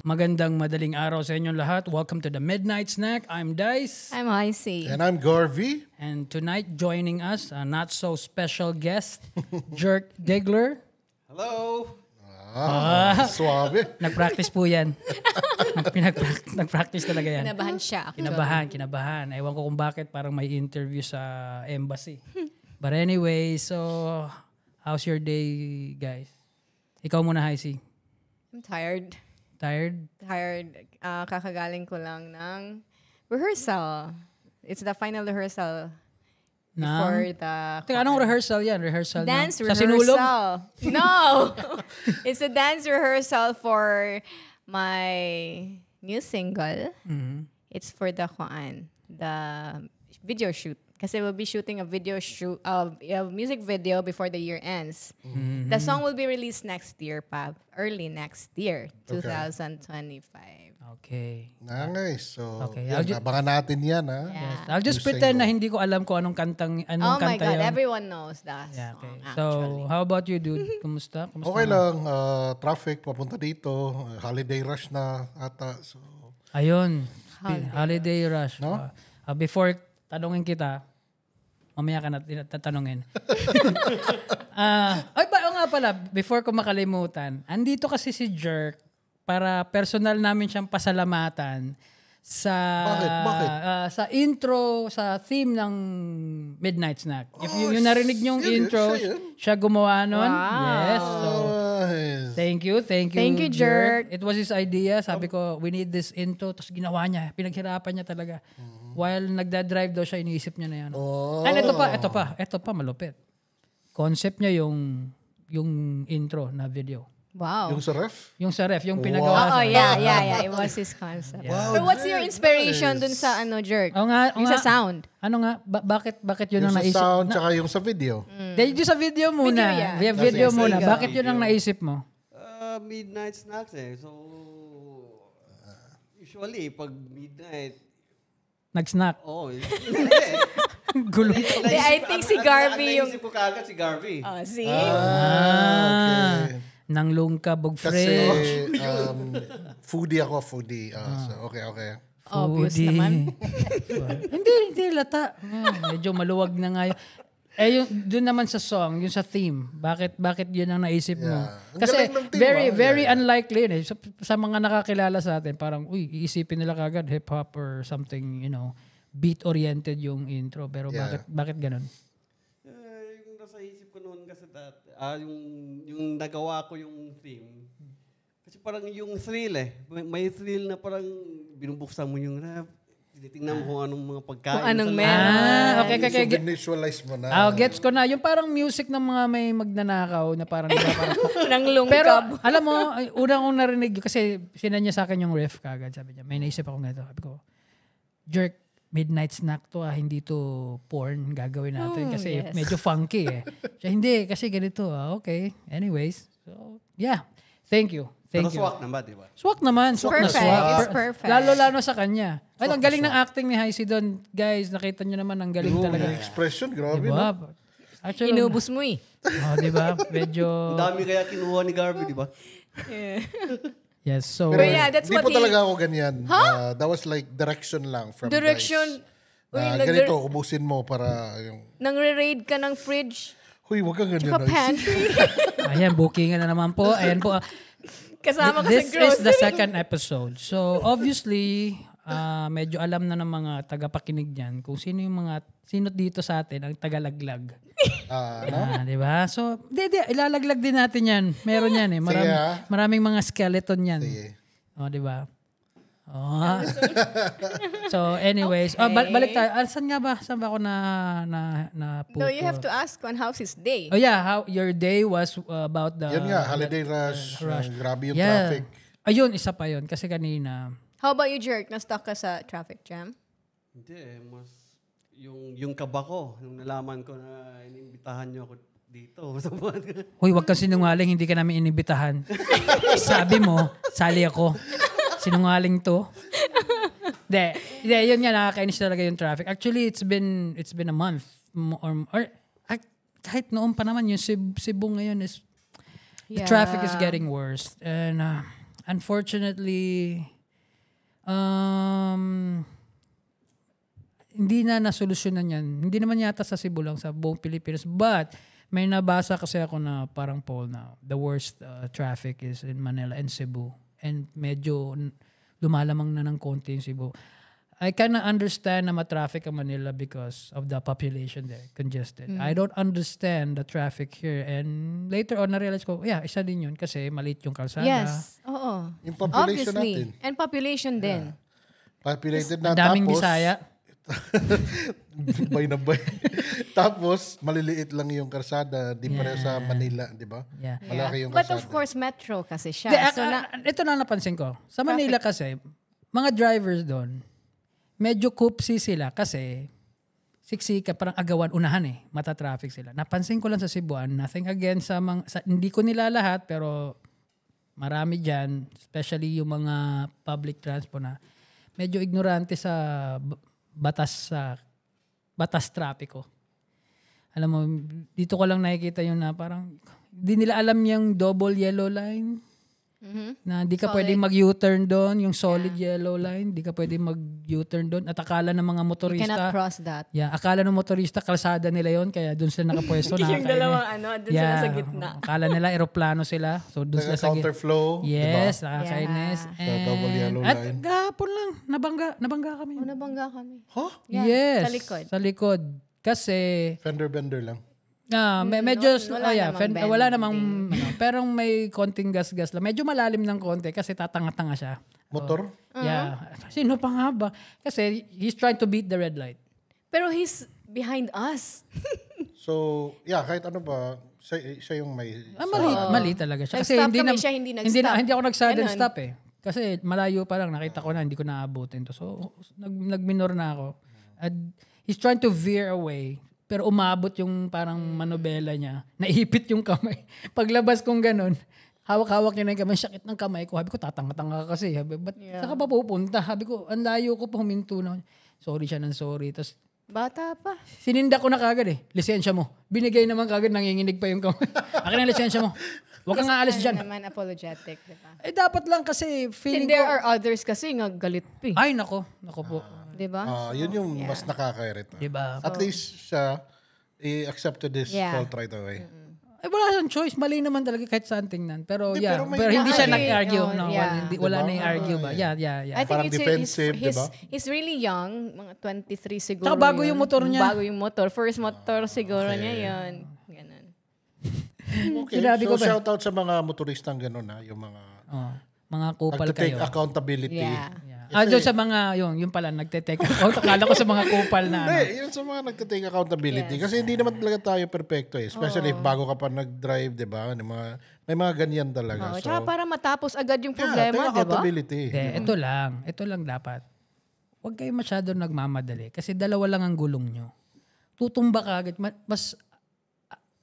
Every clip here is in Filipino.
Magandang madaling araw sa inyong lahat. Welcome to the Midnight Snack. I'm Dice. I'm Icy. And I'm Garvey. And tonight joining us, a not so special guest, Jerk Diggler. Hello! Suave. Nag-practice po yan. Nag-practice talaga yan. Kinabahan siya. Kinabahan. Ewan ko kung bakit parang may interview sa embassy. But anyway, so how's your day, guys? Ikaw muna, Heisey. I'm tired. Tired? Kakagaling ko lang ng rehearsal. It's the final rehearsal before the... Teka, anong rehearsal yan? Rehearsal dance Sa rehearsal. sinulog? No! It's a dance rehearsal for my new single. Mm-hmm. It's for the video shoot. Kasi we'll be shooting a music video before the year ends. Mm-hmm. The song will be released next year, early next year, 2025. Okay. Nice. So, Okay. abangan natin yan, ha? Yeah. Yes. I'll just pretend na hindi ko alam kung anong kantang Oh my kanta God, yun. everyone knows that Yeah, song, okay. actually. So, how about you, dude? Kumusta? Okay lang. Traffic, papunta dito. Holiday rush na ata. So, Ayun. Holiday rush. No? Before tanungin kita, mamaya ka na tatanungin. Nga pala, before ko makalimutan, andito kasi si Jerk para personal namin siyang pasalamatan sa Bakit? Sa intro, sa theme ng Midnight Snack. If yung narinig niyo yung intro, siya gumawa nun. Wow. Yes. So, thank you. Thank you, Jerk. It was his idea. Sabi ko, we need this intro. Tapos ginawa niya. Pinaghirapan niya talaga. While nagda-drive daw siya, iniisip niya na yan. And ito pa, malupit. Concept niya yung intro na video. Wow. yung sa ref? Yung sa ref, yung pinagawa. Oh, yeah. It was his concept. Wow, But what's your inspiration dun sa Jerk? Yung sa sound. Ano nga, bakit yun Yung ang sa naisip? sound, tsaka yung sa video. Yung sa video muna. Video muna. Bakit yun ang naisip mo? Midnight snacks eh. So, usually, pag midnight, Nag-snack. Gulo. I think si Garvey yung... Naisip ko kagad si Garvey. Oh, see? Okay. Nang lungkab og Kasi, fresh. foodie ako. So, okay. Obvious Foodie. naman. Hindi lata. Medyo maluwag na nga yun. Yung doon naman sa song, yung sa theme, bakit yun ang naisip mo? Ang Kasi galing ng theme, very unlikely yun eh. Sa mga nakakilala sa atin, parang iisipin nila kagad hip hop or something, beat oriented yung intro. Pero bakit ganun? Yung nasa isip ko noon kasi yung nagawa ko yung theme. Kasi parang yung thrill eh. May thrill na parang binubuksan mo yung rap. Tinitingnan mo kung anong mga pagkain. Kung anong Okay. So, visualize mo na. Gets ko na. Yung parang music ng mga may magnanakaw na parang Nang lungkab. Pero alam mo, unang kong narinig kasi sinanya sa akin yung riff kagad. Sabi niya, may naisip ako ganito. Sabi ko, Jerk, midnight snack to hindi to porn gagawin natin kasi medyo funky eh. Siya, hindi, kasi ganito okay. Anyways, so yeah. Thank you. Pero swak naman, di ba? Swak naman. Swak na Perfect. swak. It's perfect. Lalo sa kanya. Ay, ang galing ng acting ni Heisey doon. Guys, nakita nyo naman, ang galing talaga. Yung expression, grabe, Diba? no? Actually, Inubos mo eh. diba? Medyo... Ang dami kaya kinuha ni Garvey, di ba? Yes, so... Pero yeah, that's Hindi what po talaga ako ganyan. That was like direction lang from Direction. Dice. Ganito, ubusin mo para yung... Nang re-raid ka ng fridge. Huy, wag kang ganyan. Tsaka Dice. pantry. Ayan, bookingan na naman po. Ayan po. Kasama ka sa This grocery. is the second episode. So, obviously, medyo alam na ng mga tagapakinig dyan kung sino dito sa atin ang tagalaglag. Di ba? So, ilalaglag din natin yan. Meron yan eh. Maraming mga skeleton yan. Sige. Di ba? So, anyways. Balik tayo. Saan nga ba? Saan ba ako na No, you have to ask on how's his day. Oh yeah, how your day was about the... Yun nga, holiday rush. Grabe yung traffic. Ayun, isa pa yun. Kasi kanina... How about you, Jerk? Na-stuck ka sa traffic jam? Hindi, mas yung kaba ko, nung nalaman ko na inimbitahan niyo ako dito. Hoy, wag kang sinungaling, hindi ka namin inibitahan. Sabi mo, sali ako. Sinungaling to. Yun nga, nakakainis talaga yung traffic. Actually, it's been a month. Or kahit noon pa naman, yung Cebu ngayon is, the traffic is getting worse. And unfortunately, hindi na nasolusyonan yan. Hindi naman yata sa Cebu lang, sa buong Pilipinas. But, may nabasa kasi ako na parang poll na the worst traffic is in Manila and Cebu. And medyo lumalamang na ng konti yung Cebu. I kinda understand na ma-traffic ang Manila because of the population there, congested. I don't understand the traffic here. And later on, na-realize ko, isa din yun kasi maliit yung kalsada. Yes. Oo. Yung population Obviously. natin. And population din. Populated na, Ang daming tapos Bisaya. bay na bay. Tapos maliliit lang yung kalsada, di pareho sa Manila, di ba? Yeah. Malaki yung But kalsada. of course, metro kasi siya. Ito na napansin ko. Sa Manila kasi, mga drivers doon, medyo kupsi sila kasi siksika, parang agawan, unahan mata-traffic sila. Napansin ko lang sa Cebuan, nothing against hindi ko nila lahat, pero marami dyan, especially yung mga public transport na medyo ignorante sa batas trapiko. Alam mo, dito ko lang nakikita yun na parang di nila alam yung double yellow line. Na di ka pwedeng mag-U-turn doon, yung solid yellow line, di ka pwedeng mag-U-turn doon. At akala ng mga motorista, you cannot cross that. Yeah, akala ng motorista kalsada nila yon, kaya doon sila nakapwesto. Yung dalawang doon sila sa gitna. Akala nila eroplano sila. So doon sila sa gitna. Counterflow, Yes, diba? nakakainis. Sa double yellow At line. gahapon lang, nabangga kami. Nabangga kami. Huh? Yeah, Yes, sa likod. Sa likod. Kasi, Fender-bender lang. medyo, wala wala namang namang, pero may konting gas-gas lang. Medyo malalim ng konti kasi tatanga-tanga siya. Motor? Yeah. Sino pa nga ba? Kasi he's trying to beat the red light. Pero he's behind us. So, kahit ano ba, siya yung may... Mali talaga siya. Kasi Nag-stop kami, siya hindi nag-stop. Hindi ako nag-sudden Ganun. stop Kasi malayo pa lang, nakita ko na, hindi ko naabutin to. So, nag-minor na ako. At he's trying to veer away. Pero umabot yung parang manobela niya. Naipit yung kamay. Paglabas kong ganun, hawak-hawak niya na yung kamay. Sakit ng kamay ko. Sabi ko, tatanga-tanga ka kasi. Ba't saan ka pa pupunta? Sabi ko, ang layo ko pa huminto na. Sorry siya ng sorry. Tapos, Bata pa. sininda ko na kagad lisensya mo. Binigay naman kagad, nanginginig pa yung kamay. Akin ang lisensya mo. Huwag kang aalis dyan. Naman apologetic, diba? Dapat lang kasi feeling And there ko... are others kasi nga galit pa. Ay, nako po. Diba? Yun yung mas nakaka-irita. Diba? At least siya, accepted his fault right away. Wala siyang choice. Mali naman talaga kahit saan tingnan. Pero pero may pero hindi siya mga- nag-argue. Oh, No, yeah. wala Diba? na i-argue ba? Yeah. I think Parang defensive, diba? he's really young, mga 23 siguro. Tsaka bago yun. yung motor niya. Bago yung motor. First motor siguro niya yun. Ganun. Okay, Sinabi so ko ba? shout out sa mga motoristang gano'n yung mga Mga kupal nagte-take kayo. accountability. Yeah. Doon sa mga, yung pala, nagte-take account. Akala ko sa mga kupal na Hindi, yun sa mga nagte-take accountability. Kasi hindi naman talaga tayo perfecto Especially if bago ka pa nag-drive, di ba? May mga ganyan talaga. Tsaka para matapos agad yung take problema, diba? accountability. Ito lang dapat. Huwag kayo masyado nagmamadali. Kasi dalawa lang ang gulong nyo. Tutumba ka agad. Mas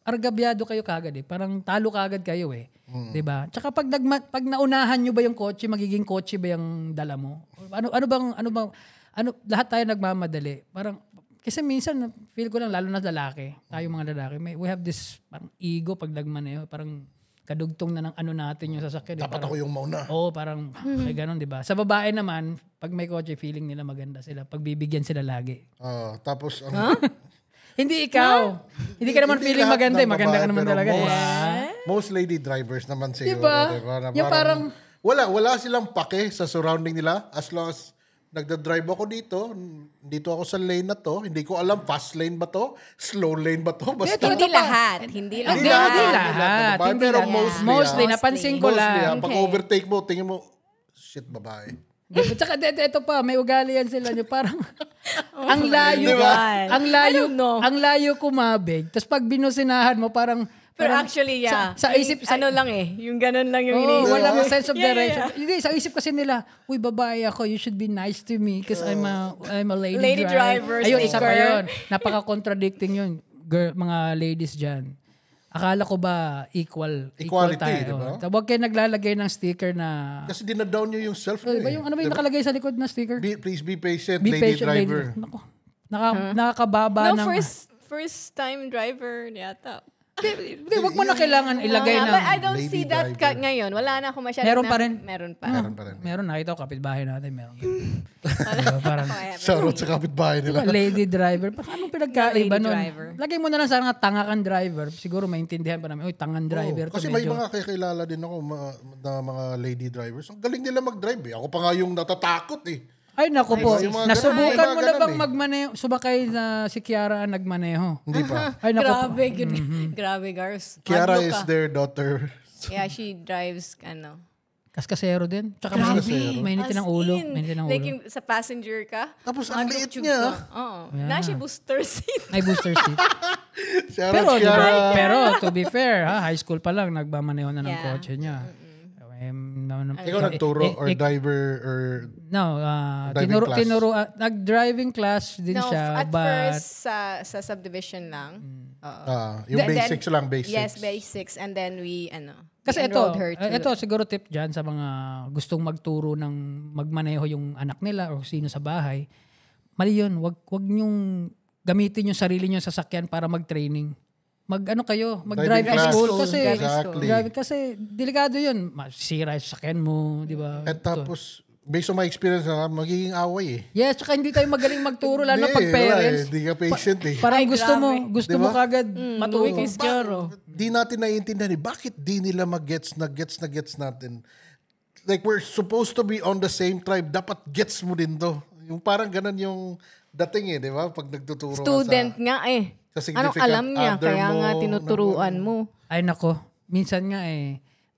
argabyado kayo kagad Parang talo kagad kayo 'Di ba? Tsaka pag naunahan nyo ba yung kotse, magiging kotse ba yung dala mo? Ano bang lahat tayo nagmamadali. Parang kasi minsan feel ko lang lalo na lalaki, tayo mga lalaki, we have this parang ego pag nagmaneho, parang kadugtong na ng natin yung sasakyan. Dapat ako yung mauna. Parang ay ganun, 'di ba? Sa babae naman, pag may kotse, feeling nila maganda sila. Pagbibigyan sila lagi. Tapos, Hindi ikaw. Hindi ka naman Hindi feeling lahat maganda. ng Maganda ka babae, naman pero talaga. most lady drivers naman siguro. Diba? Na Yung parang- wala silang pake sa surrounding nila as long as nagda-drive ako dito ako sa lane na to, hindi ko alam fast lane ba to, slow lane ba to, basta Hindi lahat. Hindi lahat. Hindi lahat. Babae, Hindi pero lahat. mostly, Mostly, napansin ko lang. pag overtake mo, tingin mo, shit, babae. Tsaka ito pa, may ugali yan sila nyo. Parang, ang layo, God. ang layo kumabig. Tapos pag binusinahan mo, parang, Pero actually, Sa isip, lang yung ganun lang yung iniisip. walang sense of direction. Hindi, sa isip kasi nila, uy, babae ako, you should be nice to me because I'm a lady driver. Ayun, isa pa sticker. yun. Napaka-contradicting yun. Mga ladies dyan. Akala ko ba equal Equality, tayo? di ba? Huwag kayo naglalagay ng sticker na... Kasi dinadown nyo yung self. Diba yung ano ba yung nakalagay sa likod na sticker? Please be patient, Be lady patient, driver. Nako. Nakakababa No, ng... first time driver yata. Hindi, wag mo na kailangan ilagay But I ng... don't lady see that driver. ngayon. Wala na ako masyadong... Meron pa rin. Meron pa. Meron pa rin. Meron, nakita ko kapitbahay natin, meron. Diba, parang, Shoutout sa kapitbahay nila. lady driver. Anong pinagkaiba Lady nun? driver. Lagay mo na lang sana tanga kang driver. Siguro maintindihan pa namin, tangan driver. Kasi to, may medyo- mga kakilala din ako na mga lady drivers. Ang galing nila mag-drive eh. Ako pa nga yung natatakot eh. Ay, naku po. Yung mga Nasubukan ganun, mo mga na bang ganun magmaneho? Sumakay na si Kiara ang nagmaneho. Hindi pa. Ay, naku po. Grabe, grabe, girls. Kiara Madlo is ka. their daughter. Yeah, she drives, Kaskasero din. Tsaka Kaskasero. mainitin ang As ulo. in, Mainitin ang like ulo. yung sa passenger ka. Tapos ang madlo liit tube niya. ka. Oo. Yeah. Na siya booster seat. Ay, booster seat. Shoutout Pero, Kiara. pero to be fair, high school pa lang, nagmamaneho na ng Yeah. kotse niya. Ikaw nagturo or driver or No, Driving class. nag-driving class din No, siya. at But, first sa subdivision lang. Oo. yung Then- basics lang, basics. Yes, basics. And then we kasi we ito, enrolled her to... ito siguro tip dyan sa mga gustong magturo ng magmaneho yung anak nila o sino sa bahay. Mali yun, wag nyong gamitin yung sarili nyong sasakyan para mag-training. Mag-drive Driving sa school class. kasi Exactly. kasi delikado yun. Masira yung sasakyan mo, di ba? At tapos, based on my experience na magiging away eh. Yes, tsaka hindi tayo magaling magturo lalo Hindi, pag wala parents. eh. Hindi ka patient eh. Parang Ay, gusto grabe. mo Diba? kagad matuto. Di natin naiintindihan eh. Bakit di nila mag-gets natin? Like we're supposed to be on the same tribe. Dapat gets mo din to. Yung parang ganun yung dating eh, di ba? Pag nagtuturo Student ka nga eh. sa Anong significant alam niya? other Kaya mo, nga tinuturuan mo. Ay nako, minsan nga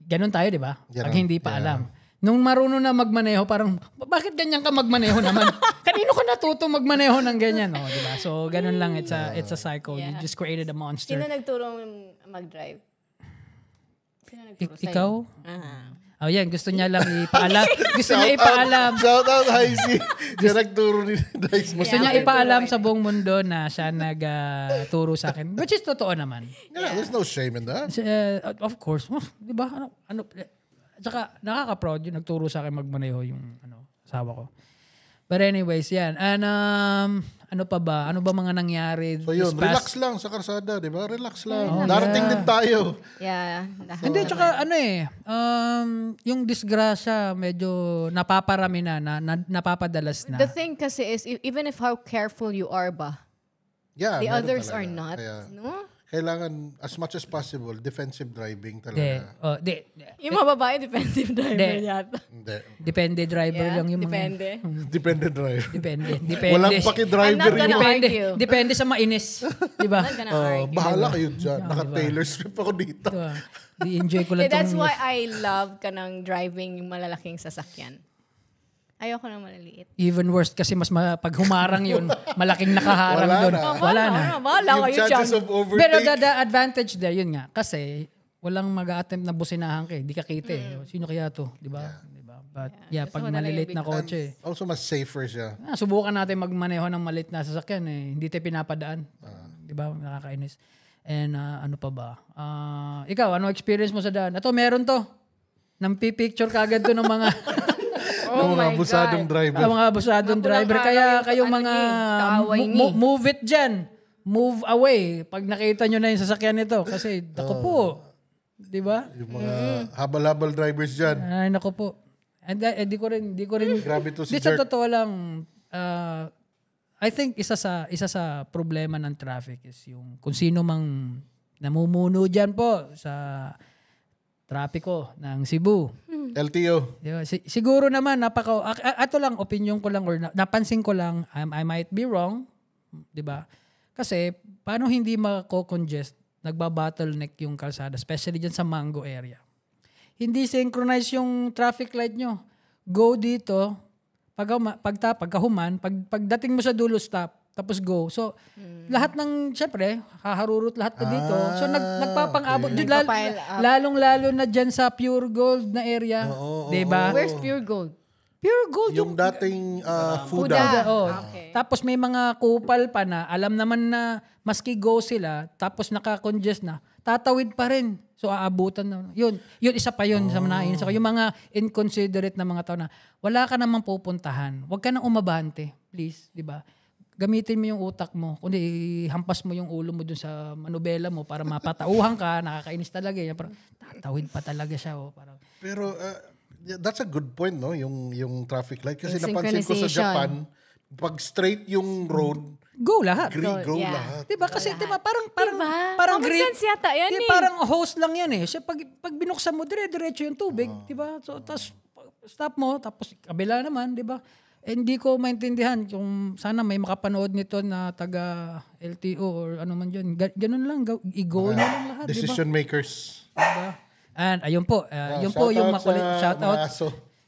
ganun tayo, di ba? Pag Ganun, hindi pa yeah. alam. Nung marunong na magmaneho, parang, bakit ganyan ka magmaneho naman? Kanino ka natuto magmaneho ng ganyan? Oh, di ba? So, ganun lang. It's a cycle. You Yeah. just created a monster. Sino nagturo mag-drive? Sino nagturo sa'yo? Ikaw? Ah. Oh, yan. Gusto niya lang ipaalam. Gusto niya ipaalam. Shout out, Heisey. Siya nagturo ni Dice. Gusto niya ipaalam sa buong mundo na siya nagturo sa akin. Which is totoo naman. Yeah, there's no shame in that. Of course. Di ba? Tsaka nakaka-proud yung nagturo sa akin magmaneho yung asawa ko. But anyways, yan. And ano pa ba? Ano ba mga nangyari? So yun, this relax past- lang sa karsada, di ba? Relax lang. Darating din tayo. Yeah. Hindi, tsaka yung disgrasya medyo napaparami napapadalas na. The thing kasi is, even if how careful you are ba, Yeah, the meron others talaga. are not. Kaya, No? kailangan, as much as possible, defensive driving Di, talaga. Yung mga babae, defensive driver Hindi. yata. Hindi. depende driver Yeah, lang yung mga... depende. Depende drive. Depende. Walang I'm paki-driver not gonna yung... Depende. argue. Depende sa mainis. Di ba? I'm not gonna argue. Bahala kayo dyan. Naka-Taylor Swift ako dito. Diba? Di-enjoy ko lang That's tong- why I love ka ng driving yung malalaking sasakyan. Ayoko ng malaliit. Even worse kasi pag humarang yun, malaking nakaharang Wala yun. na. Wala na. Bahala Yung kayo chances dyan. of overtake. Pero the advantage there, yun nga. Kasi walang mag-attempt na businahan ka eh. Di ka kita eh. Sino kaya to? Di ba? Diba? But yeah, Gusto pag ko talaga malilit na yung kotse. Also, mas safer siya. Subukan natin magmaneho ng maliit na sasakyan eh. Hindi tayo pinapadaan. Di ba? Nakakainis. And ano pa ba? Ikaw, ano experience mo sa daan? Ito, meron to. Nang pipicture kagad to ng mga... Oh Yung mga my abusadong God. driver. mga abusadong Mga driver. pulang Kaya araw yung kayong ano mga kaaway ni. move it dyan. Move away. Pag nakita nyo na yung sasakyan nito. Kasi, naku po. Di ba? Yung mga habal-habal drivers dyan. Ay, naku po. And di ko rin. Grabe to si Di sa Jerk. totoo lang, I think isa sa problema ng traffic is yung kung sino mang namumuno dyan po sa trapiko ng Cebu. LTO. Di ba? Siguro naman, ato lang, opinion ko lang or napansin ko lang, I might be wrong, di ba? Kasi, paano hindi mako-congest, nagba-bottleneck yung kalsada, especially dyan sa Mango area. Hindi synchronize yung traffic light nyo. Go dito, pagdating mo sa dulo, stop, tapos go. So, lahat ng, syempre, haharurot lahat na dito. So, nagpapang-abot. okay. Nagpa-pile up. Lalong-lalo na dyan sa Pure Gold na area. Diba? Where's pure gold? Pure Gold Yung dating Fuda. Fuda. Oh. Okay. Tapos may mga kupal pa na alam naman na maski go sila tapos naka-congest na, tatawid pa rin. So aabutan na. Yun isa pa yun sa nainis ako. Yung mga inconsiderate na mga tao na wala ka namang pupuntahan. Huwag ka nang umabante, please, 'di ba? gamitin mo yung utak mo. Kundi hampas mo yung ulo mo dun sa manubela mo para mapatauhan ka, nakakainis talaga. Parang tatawid pa talaga siya. Parang, Pero that's a good point, no? Yung traffic light. Kasi Yung napansin ko sa synchronization. Japan, pag straight yung road, go lahat. go yeah. lahat. Diba? Kasi diba, parang Diba? Common sense yata yan eh. Parang hose lang yan eh. Siya, pag binuksan mo, dire-diretso yung tubig. Diba? So, tapos stop mo, tapos kabila naman, diba? Hindi ko maintindihan kung sana may makapanood nito na taga LTO or ano man dyan. Ganun lang, i-go nyo lang lahat, diba? Decision makers. Diba? And ayun po, yun po yung makulit shout out.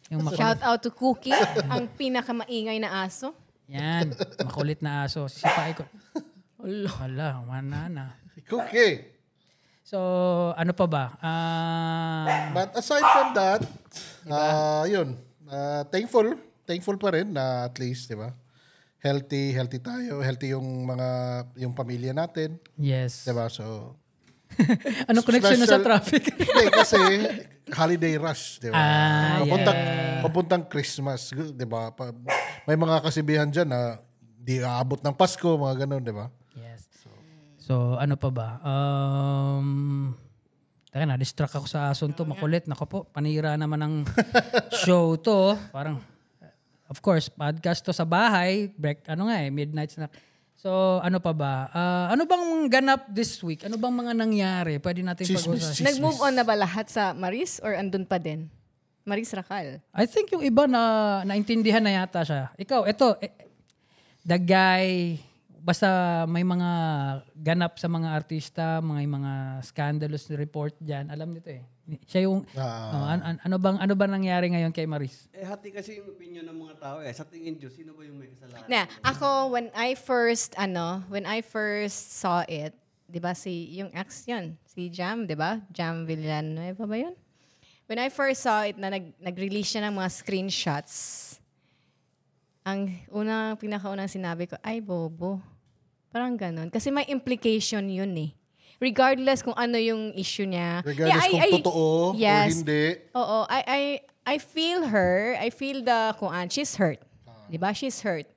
Yung Shout out to Cookie, ang pinakamaingay na aso. Yan, makulit na aso. Sisipain ko. Wala, wala na. Okay. So, ano pa ba? But aside from that, yun, thankful pa rin na at least, di ba? Healthy tayo. Healthy yung pamilya natin. Yes. Di ba? So, Anong connection na sa traffic? Hindi, kasi holiday rush, di ba? Yeah. Papuntang Christmas, di ba? May mga kasibihan dyan na di aabot ng Pasko, mga ganun, di ba? Yes. So, ano pa ba? Teka na, distract ako sa ason to. Makulit. Nako po, panira naman ng show to. Parang, of course, podcast to sa bahay. Midnight snack. So, ano pa ba? Ano bang ganap this week? Ano bang mga nangyari? Pwede natin pag-usapan. Nag-move on na ba lahat sa Maris or andun pa din? Maris Racal. I think yung iba na naintindihan na yata siya. Ikaw, the guy, basta may mga ganap sa mga artista, mga scandalous report dyan. Alam nito eh. Siya yung, ano ba nangyari ngayon kay Maris? Hati kasi yung opinion ng mga tao eh. Sa tingin Diyos, sino ba yung may kasalanan? Na, ako, when I first saw it, di ba yung ex yun, si Jam, di ba? Jam Villanueva ba yun? When I first saw it na nag-release siya ng mga screenshots, ang pinakaunang sinabi ko, ay bobo. Parang ganun. Kasi may implication yun eh. Regardless kung ano yung issue niya. Regardless kung totoo or hindi. Oo. I feel her. I feel she's hurt. Diba? She's hurt.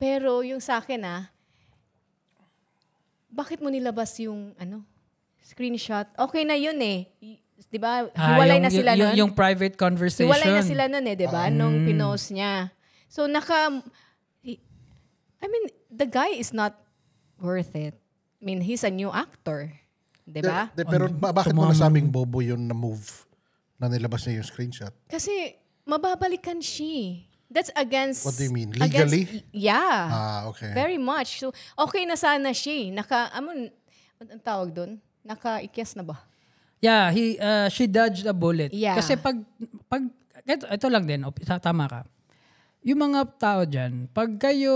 Pero yung sa akin bakit mo nilabas yung screenshot? Okay na yun eh. Diba? Hiwalay na sila nun. Yung private conversation. Hiwalay na sila nun eh, diba? Nung pinost niya. So the guy is not worth it. I mean, he's a new actor. Diba? Pero bakit mo nasabing bobo yun na move na nilabas niya yung screenshot? Kasi mababalikan siya. That's against... What do you mean? Legally? Yeah. Okay. Very much. So, okay na sana siya. Ang tawag doon? Naka-ikyas na ba? Yeah, she dodged a bullet. Yeah. Kasi pag ito lang din, tama ka. Yung mga tao dyan, pag kayo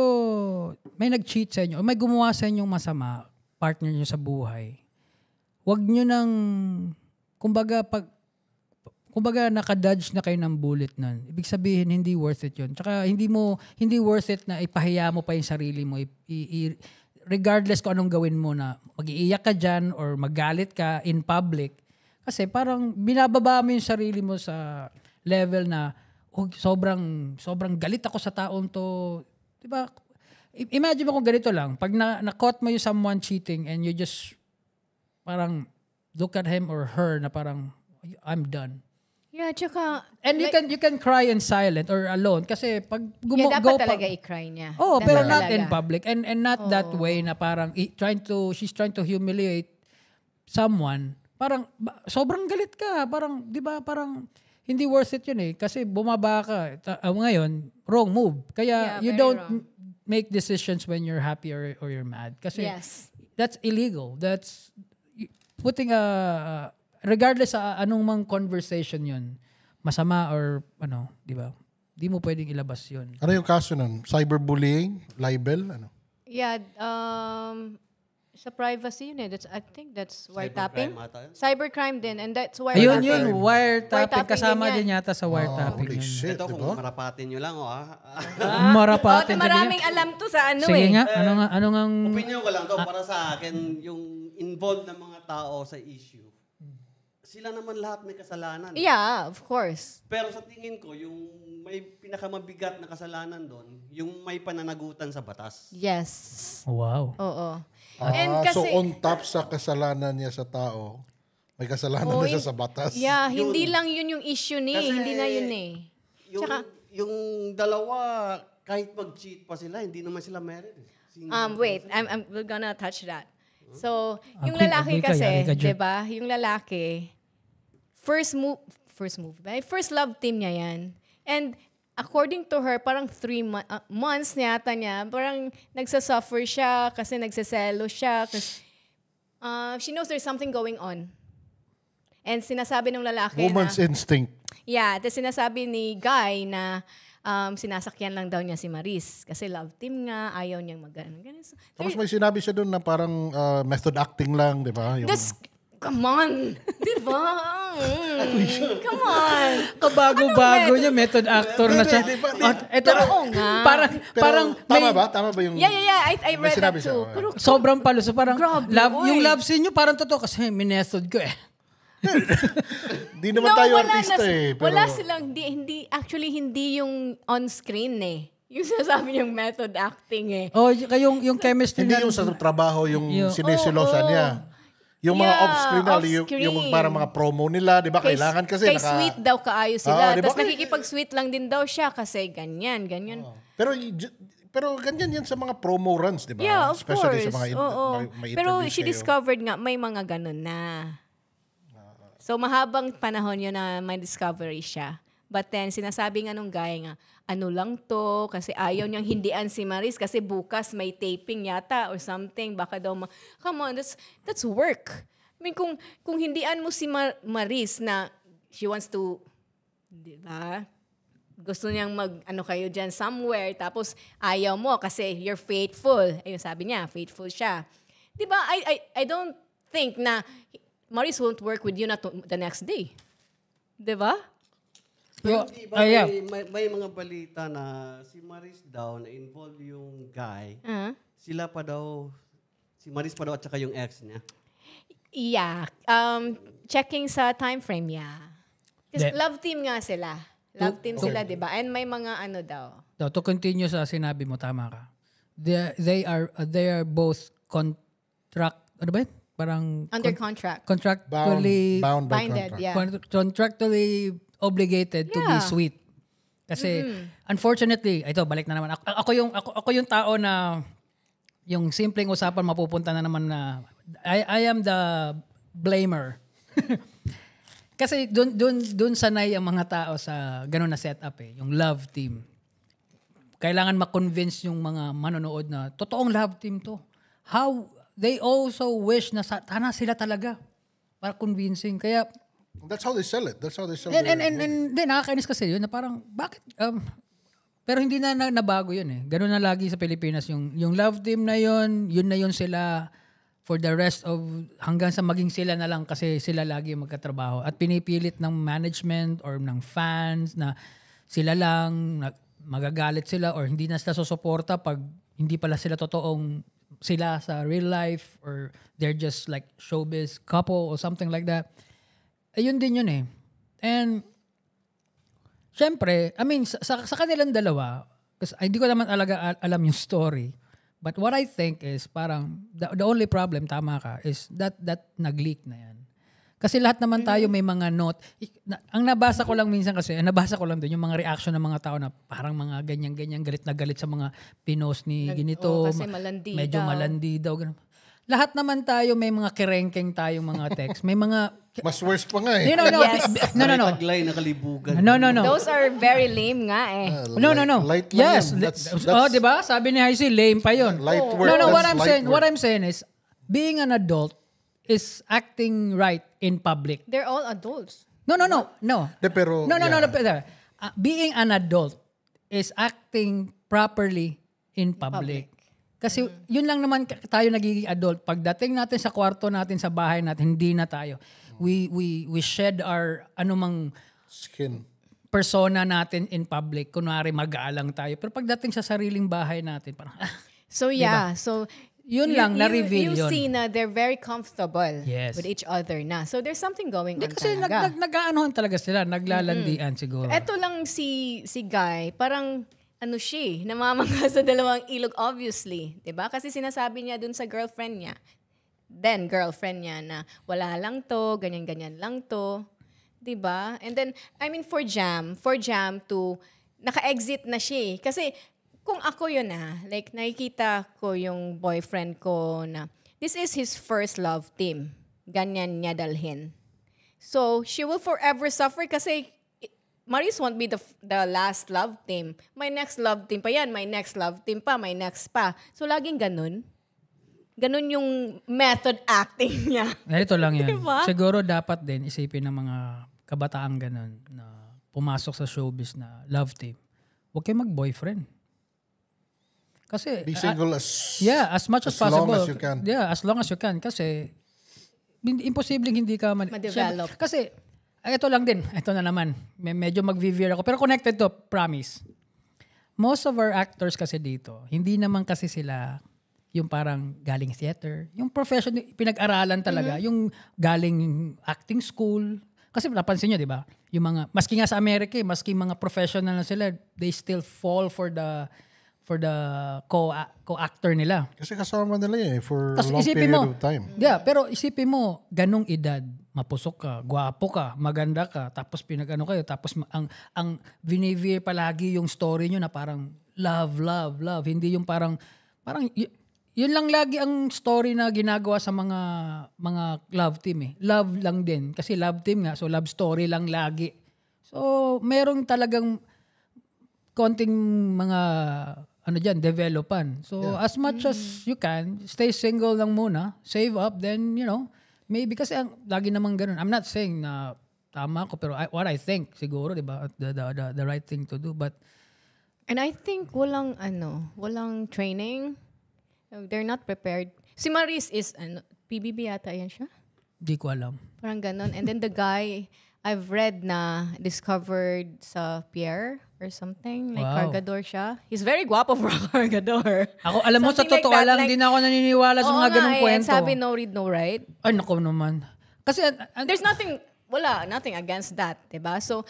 may nag-cheat sa inyo o may gumawa sa inyong masama, partner nyo sa buhay, wag nyo nang, kumbaga naka-dodge na kayo ng bullet nun. Ibig sabihin, hindi worth it yun. Tsaka hindi worth it na ipahiya mo pa yung sarili mo. Regardless kung anong gawin mo na mag-iiyak ka dyan or magalit ka in public. Kasi parang binababa mo yung sarili mo sa level na sobrang galit ako sa taong to. Diba? Imagine mo kung ganito lang. Pag na-caught mo yung someone cheating and you just parang look at him or her na parang, I'm done. Yeah, tsaka... And you can cry in silent or alone kasi pag dapat talaga i-cry niya. Oh, Dapat pero not talaga. in public and not that way na parang she's trying to humiliate someone. Parang sobrang galit ka, parang 'di ba, parang hindi worth it 'yun eh kasi bumaba ka. Ngayon, wrong move. Kaya you don't make decisions when you're happy or you're mad kasi that's illegal. That's putting regardless sa anong mang conversation yun, masama or di ba? Di mo pwedeng ilabas yun. Ano yung kaso nun? Cyberbullying? Libel? Ano? Yeah, sa privacy yun eh. I think that's wiretapping. Cybercrime din. And that's wiretapping. Ayun, wiretapping. Kasama din din yata sa wiretapping. Holy shit, Ito, diba? kung marapatin nyo lang, Marapatin. Maraming alam to sa Sige nga, ano nga opinion ko lang to para sa akin, yung involved na mga tao sa issue. sila naman lahat may kasalanan. Yeah, of course. Pero sa tingin ko, yung may pinakamabigat na kasalanan doon, yung may pananagutan sa batas. Yes. Wow. Oo. So on top sa kasalanan niya sa tao, may kasalanan na siya sa batas. Yeah, hindi lang yun yung issue ni. Kasi Hindi na yun eh. Yung dalawa, kahit mag-cheat pa sila, hindi naman sila married. Wait, we're gonna touch that. So, yung Okay, lalaki agree ka, kasi, yari ka dyan. 'di ba? Yung lalaki, first love team niya yan. And according to her, parang 3 months yata niya, parang nagsasuffer siya kasi nagsaselo siya. Kasi, she knows there's something going on. And sinasabi ng lalaki Woman's instinct. Yeah, tapos sinasabi ni Guy na sinasakyan lang daw niya si Maris. Kasi love team nga, ayaw niyang mag-ganun. So, Tapos may sinabi siya doon na parang method acting lang, di ba? Yung... come on! Di ba? Come on! Kabago-bago niya, method actor na siya. Ito, Oo nga. Parang tama may, ba? Tama ba yung... Yeah. I May read that sinabi too. siya. Pero sobrang palo. So parang, Grabe, yung oy. love scene nyo, parang totoo kasi minethod ko eh. Di naman tayo wala artista eh. Pero... Wala silang, hindi yung on-screen eh. Yung sinasabi yung method acting eh. Oh, yung chemistry Hindi na, yung sa trabaho, yung Yung- sinisilosa niya. Yung mga Yeah, off-screen, off-screen. yung parang mga promo nila, di ba? Kailangan kasi Kay sweet daw kaayo sila. di ba? Tapos nakikipag-sweet lang din daw siya kasi ganyan. Pero ganyan yan sa mga promo runs, di ba? Yeah, of Especially course. sa mga Oo. may Pero interviews she kayo. discovered nga may mga ganun na. So mahabang panahon yun na may discovery siya. But then sinasabi nga nung guy nga, ano lang to kasi ayaw niyang hindian si Maris kasi bukas may taping yata or something. Baka daw, come on, that's work. I mean, kung hindian mo si Maris na she wants to, di ba? Gusto niyang kayo dyan somewhere, tapos ayaw mo kasi you're faithful. Ayun, sabi niya, faithful siya. Di ba? I don't think na Maris won't work with you na the next day. Di ba? Pero Yo, di ba yeah. may mga balita na si Maris daw na involved yung guy. Sila pa daw, si Maris pa daw at saka yung ex niya. Yeah. Checking sa time frame, yeah. Kasi love team nga sila. Love team sila, di ba? And may mga daw. to continue sa sinabi mo, tama ka. They are both ano ba yun? Parang Under contract. contractually Bound by Binded, contract. yeah. contractually obligated to be Yeah. sweet. Kasi unfortunately, ito balik na naman ako yung tao na yung simpleng usapan mapupunta na naman na I am the blamer. Kasi doon sanay ang mga tao sa ganun na setup eh, yung love team. Kailangan ma-convince yung mga manonood na totoong love team to. How they also wish na sana sila talaga para convincing. Kaya That's how they sell it. That's how they sell and nakakainis kasi yun na parang bakit pero hindi na nabago yun eh. Ganun na lagi sa Pilipinas yung love team na yun na yun sila for the rest of hanggang sa maging sila na lang kasi sila lagi magkatrabaho at pinipilit ng management or ng fans na sila lang magagalit sila or hindi na sila susuporta pag hindi pala sila totoong sila sa real life or they're just like showbiz couple or something like that. Ayun din yun eh. And syempre, I mean, sa kanilang dalawa, kasi hindi ko naman talaga alam yung story, but what I think is parang the only problem, tama ka, is that nag-leak na yan. Kasi lahat naman tayo may mga note. Ang nabasa ko lang minsan kasi, nabasa ko lang doon yung mga reaction ng mga tao na parang mga ganyan-ganyan, galit na galit sa mga pinost ni ginito. Kasi malandi medyo daw. malandi daw. Ganun. Lahat naman tayo may mga kerengkeng tayong mga text. May mga... Mas worse pa nga eh. No. Yes. No. Taglay na kalibugan. No. Those are very lame nga eh. No. Light lang Yes. yun. Oh, di ba? Sabi ni Heisey, lame pa yun. Light work. No, That's light what work. I'm saying is, being an adult is acting right in public. They're all adults. No. De, pero, No. yeah. Being an adult is acting properly in public. Kasi yun lang naman tayo nagiging adult. Pagdating natin sa kwarto natin, sa bahay natin, hindi na tayo. We shed our anumang Skin. persona natin in public. Kunwari mag-aalang tayo. Pero pagdating sa sariling bahay natin, parang So yeah, so Yun lang, na-reveal you yun. see na they're very comfortable Yes. with each other na. So there's something going on Kasi talaga. nag-aanohan talaga sila, naglalandian siguro. Eto lang si Guy, parang siya, namamangha sa dalawang ilog obviously, 'di ba? Kasi sinasabi niya dun sa girlfriend niya, girlfriend niya na wala lang to, ganyan-ganyan lang to, 'di ba? And then for Jam to naka-exit na siya. Kasi kung ako yun like nakikita ko yung boyfriend ko na this is his first love team. Ganyan niya dalhin. So, she will forever suffer kasi Maris won't be the last love team. May next love team pa yan. May next love team pa. May next pa. So, laging ganun. Ganun yung method acting niya. Ito lang yan. Diba? Siguro dapat din isipin ng mga kabataan ganun na pumasok sa showbiz na love team. Huwag kayo mag-boyfriend. Kasi Be single as as much as possible. long as you can. Yeah, as long as you can. Kasi imposibleng hindi ka Ma-develop. Kasi ito lang din. Ito na naman. Medyo mag-veer ako. Pero connected to, promise. Most of our actors kasi dito, hindi naman kasi sila yung parang galing theater. Yung profession, pinag-aralan talaga. Yung galing acting school. Kasi napansin nyo, di ba? Yung mga, maski nga sa Amerika, maski mga professional na sila, they still fall for the co-actor nila. Kasi kasama nila yun for a Tas long isipin period mo, of time. Yeah, pero isipin mo, ganong edad, mapusok ka, gwapo ka, maganda ka, tapos pinagano kayo, tapos ang vinevere palagi yung story nyo na parang love, love, love. Hindi yung parang yun lang lagi ang story na ginagawa sa mga love team eh. Love lang din. Kasi love team nga, so love story lang lagi. So, merong talagang konting mga developan. So, as much as you can, stay single lang muna, save up, then, maybe kasi lagi namang ganun. I'm not saying na tama ko, pero what I think, siguro, di ba, the right thing to do. But, And I think walang training. They're not prepared. Si Maris is, PBB yata yan siya? di ko alam. Parang ganun. And then the guy, I've read na discovered sa Pierre or something. Like, Wow. Cargador siya. He's very guwapo for a Cargador. Ako, alam mo, sa Something like totoo that, lang, like- di na ako naniniwala sa mga ganung kwento. Sabi no read, no write. Ay, naku naman. Kasi, There's nothing against that, diba? So,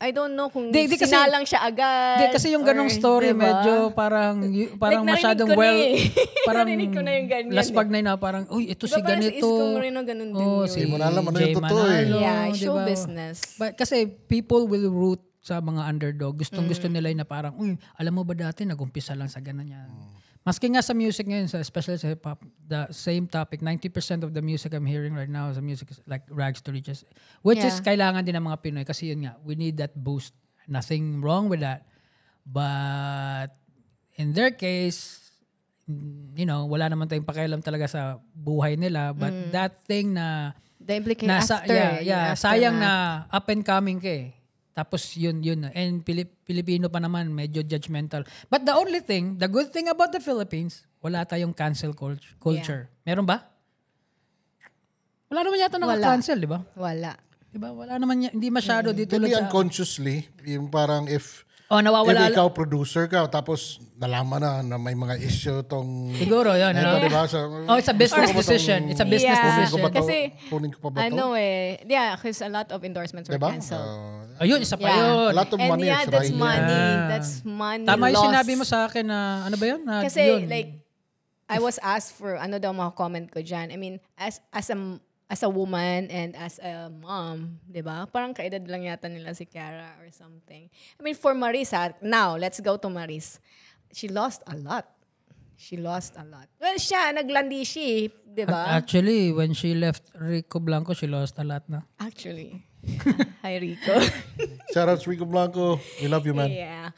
I don't know kung Di kasi- sinalang siya agad. kasi yung ganong or, story, diba? medyo parang Like, masyadong narinig ko na eh. parang Narinig ko na yung ganyan laspag na yun na parang, uy, ito Diba si parang ganito. si Isko Moreno, ganun din yun. Si Di mo na alam ano Jay yung totoo eh. Manalo, Yeah, di show ba? business. But kasi people will root sa mga underdog. Gusto nila yun na parang, uy, alam mo ba dati, nag-umpisa lang sa ganun yan. Maski nga sa music ngayon, especially sa hip-hop, the same topic, 90% of the music I'm hearing right now is music is like rags to riches. Which is kailangan din ng mga Pinoy kasi yun nga, we need that boost. Nothing wrong with that. But in their case, wala naman tayong pakialam talaga sa buhay nila. But that thing na The implication after. yung sayang aftermath. na up and coming ka eh. Tapos yun. And Pilipino pa naman, medyo judgmental. But the good thing about the Philippines, wala tayong cancel culture. Meron ba? Wala naman yata naka-cancel, di ba? Wala. Diba? Wala naman, hindi masyado dito. Maybe unconsciously, yung parang if nawawala. ikaw producer ka, tapos nalaman na may mga issue tong... Siguro, yun. Ito, diba? It's a business decision. It's a business decision. Kasi, Kunin ko pa ba to? because a lot of endorsements were Diba? canceled. Ayun, isa pa yun. A lot of And money yeah, is that's right money. Yeah. That's money Tama yung lost. sinabi mo sa akin na, ano ba yun? Na, Kasi, yun. I was asked for, daw mga comment ko dyan. I mean, as a woman and as a mom, di ba? Parang kaedad lang yata nila si Kiara or something. I mean, for Maris, now, let's go to Maris. She lost a lot. Well, siya, naglandi siya, di ba? Actually, when she left Rico Blanco, she lost a lot na. Actually. Hi, Rico. Shout out Rico Blanco. We love you, man. Yeah.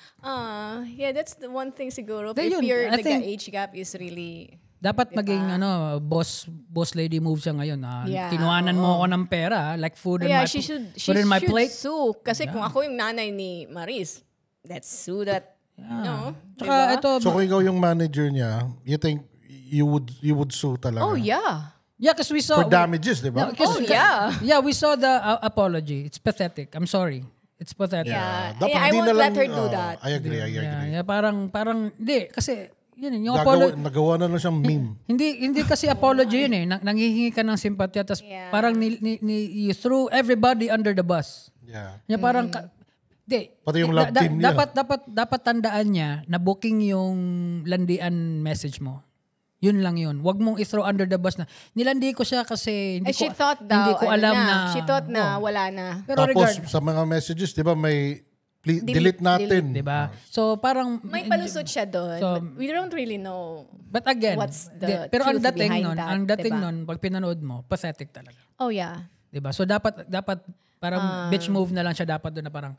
That's the one thing siguro. Then If yun, I the think- age gap is really... Dapat maging boss lady move siya ngayon. Yeah, Tinuanan mo ako ng pera, like food in Yeah, my she should plate. sue. Kasi kung ako yung nanay ni Maris, let's sue that. No, Tsaka diba? ito, So kung ikaw yung manager niya, you think you would sue talaga? Oh, yeah. yeah, because we saw... For damages, di ba? Yeah, Oh, yeah. Yeah, we saw the apology. It's pathetic. I'm sorry. It's pathetic. Yeah. Dapat I di won't na lang- let her do that. I agree. Yeah, parang, hindi. Kasi, Yun, yung apology. Nagawa na lang siyang meme. Hindi kasi apology yun eh. Nanghihingi ka ng simpatya tapos parang you threw everybody under the bus. Yeah. Niya parang Pati yung love team niya. Dapat tandaan niya na booking yung landian message mo. Yun lang yun. Huwag mong i-throw under the bus na nilandi ko siya kasi she thought daw, hindi ko alam na. She thought na wala na. Pero Tapos sa mga messages, di ba may delete natin. Diba? So parang May palusot siya doon. So, but we don't really know. But again, what's the pero ang truth dating behind nun, that, ang dating diba? nun, pag pinanood mo, pathetic talaga. Oh yeah. 'Di ba? So dapat parang bitch move na lang siya dapat doon na parang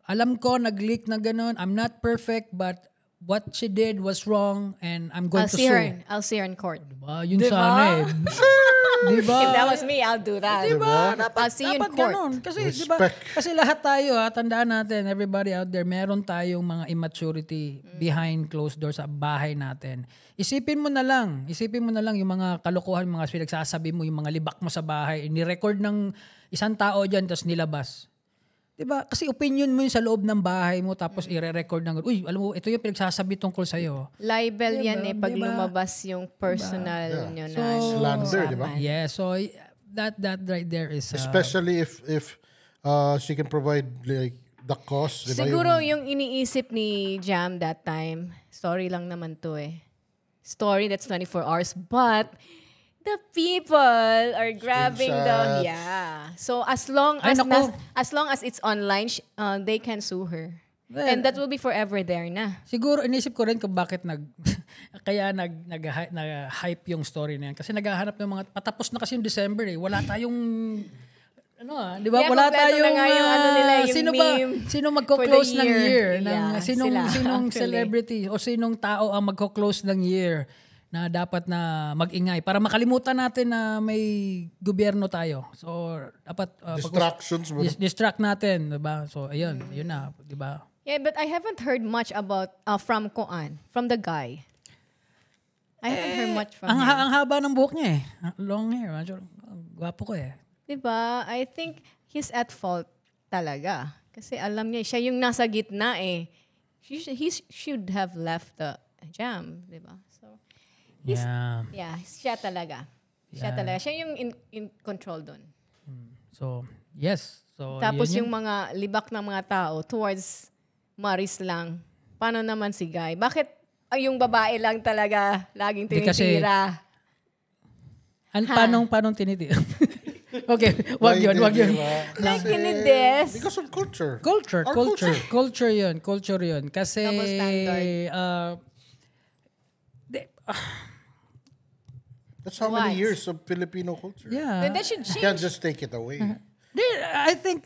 alam ko nag-leak na ganun. I'm not perfect but what she did was wrong and I'm going to sue. I'll see her in court. Diba? Yun sana eh. Diba? If that was me, I'll do that. Diba? I'll see you in Dapat court. ganun. Kasi, diba? Respect. Kasi lahat tayo, tandaan natin, everybody out there, meron tayong mga immaturity behind closed doors sa bahay natin. Isipin mo na lang yung mga kalokohan, mga pinagsasabi mo, yung mga libak mo sa bahay, ni-record ng isang tao dyan, tapos nilabas. Diba? Kasi opinion mo yun sa loob ng bahay mo tapos i-record ng, uy, alam mo, ito yung pinagsasabi tungkol sa'yo. Libel Diba? yan eh, pag Diba? lumabas yung personal nyo na. Slander, di ba? Yeah, so that right there is... Especially if she can provide like the cost. Di ba? Siguro yung iniisip ni Jam that time, story lang naman to eh. Story that's 24 hours, but the people are grabbing Screenshots. So as long Ay, as naku. as long as it's online, they can sue her. Well, And that will be forever there na. Siguro inisip ko rin kung bakit nag-hype yung story na yan. Kasi naghahanap ng mga, patapos na kasi yung December eh. Wala tayong, di ba? Yeah, Wala kompleto na tayong, nga yung nila, yung meme sino magko-close for the ng year? year. Yeah, Sinong actually. celebrity o sinong tao ang magko-close ng year na dapat na mag-ingay para makalimutan natin na may gobyerno tayo. So, dapat Distractions. distract natin, 'di ba? So, ayun, yun na, 'di ba? Yeah, but I haven't heard much about from the guy. I haven't heard much from him. Ang haba ng buhok niya eh. Long hair. Gwapo ko eh. Diba? I think he's at fault talaga. Kasi alam niya, siya yung nasa gitna eh. He should have left the Jam, diba? So, siya talaga. Siya yung in control doon. So, yes. So, Tapos yun yung mga libak ng mga tao towards Maris lang. Paano naman si Guy? Bakit yung babae lang talaga laging tinitira? Paano tinitira? Okay, wag yun. Like in this. Because of culture. Culture yun. Kasi, Double standard. That's how many years of Filipino culture. Yeah. Then that should You change. can't just take it away. I think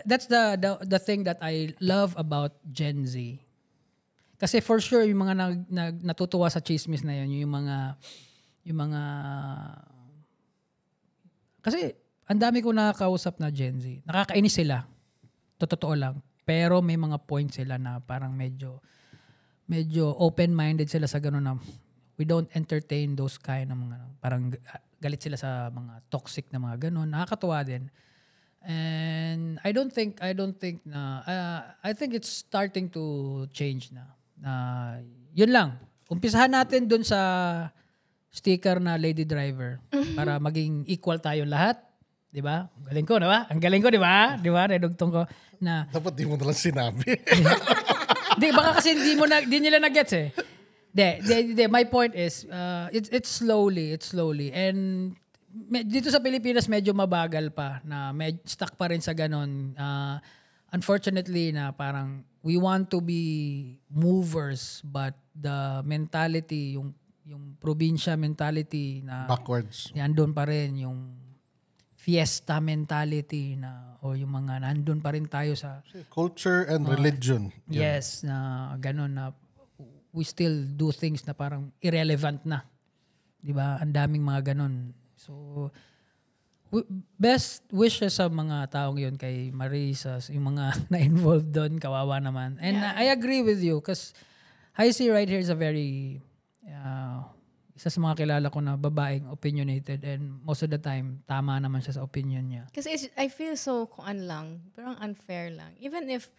that's the thing that I love about Gen Z. Kasi for sure yung mga natutuwa sa chismis na yun, yung mga kasi ang dami ko nakakausap na Gen Z. Nakakainis sila. Totoo lang. Pero may mga points sila na parang medyo open-minded sila sa ganun na we don't entertain those kind ng mga parang galit sila sa mga toxic na mga ganun. Nakakatuwa din. And I think it's starting to change na. Yun lang. Umpisahan natin dun sa sticker na lady driver para maging equal tayo lahat. 'Di ba? Galing ko, 'di ba? Ang galing ko, 'di ba? 'Di ba? Redugtong ko na Dapat di mo nalang sinabi. Di baka kasi di nila na-gets eh. My point is it's slowly and dito sa Pilipinas medyo mabagal pa na stuck pa rin sa ganon. Unfortunately na parang we want to be movers but the mentality yung probinsya mentality na Backwards. nandun pa rin yung fiesta mentality na o yung mga nandun pa rin tayo sa Culture and religion. yes na ganon na we still do things na parang irrelevant na. 'Di ba? Ang daming mga ganon. So best wishes sa mga taong 'yon kay Marisa, yung mga na-involved doon, kawawa naman. And I agree with you because I see right here is a very isa sa mga kilala ko na babaeng opinionated and most of the time tama naman siya sa opinion niya. Kasi I feel so parang unfair lang. Even if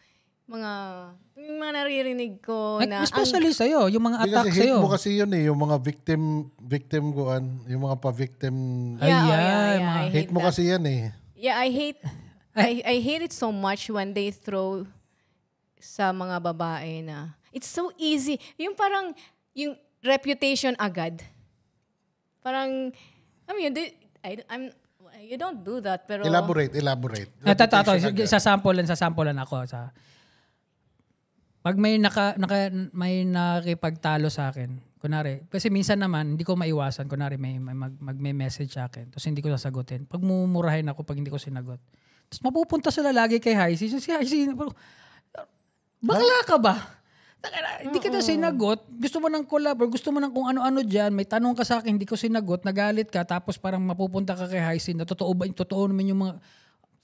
yung mga naririnig ko Like, na especially sa'yo, yung mga Hindi attack kasi hate sa'yo. mo kasi yun eh, yung mga victim ko, yung mga pa-victim. I Hate mo that. kasi yan eh. Yeah, I hate it so much when they throw sa mga babae na it's so easy. Yung parang yung reputation agad. Parang you don't do that pero Elaborate. Ito, sasampulan ako sa pag may may nakipagtalo sa akin, kunwari, kasi minsan naman hindi ko maiwasan, kunwari may magme-message sa akin, tapos hindi ko sasagutin. Pag mumurahin ako pag hindi ko sinagot. Tapos mapupunta sila lagi kay Heisey. Si Heisey, bakla ka ba? Hindi kita sinagot. Gusto mo ng collab or gusto mo ng kung ano-ano dyan. May tanong ka sa akin, hindi ko sinagot. Nagalit ka. Tapos parang mapupunta ka kay Heisey. Totoo ba? Totoo naman yung mga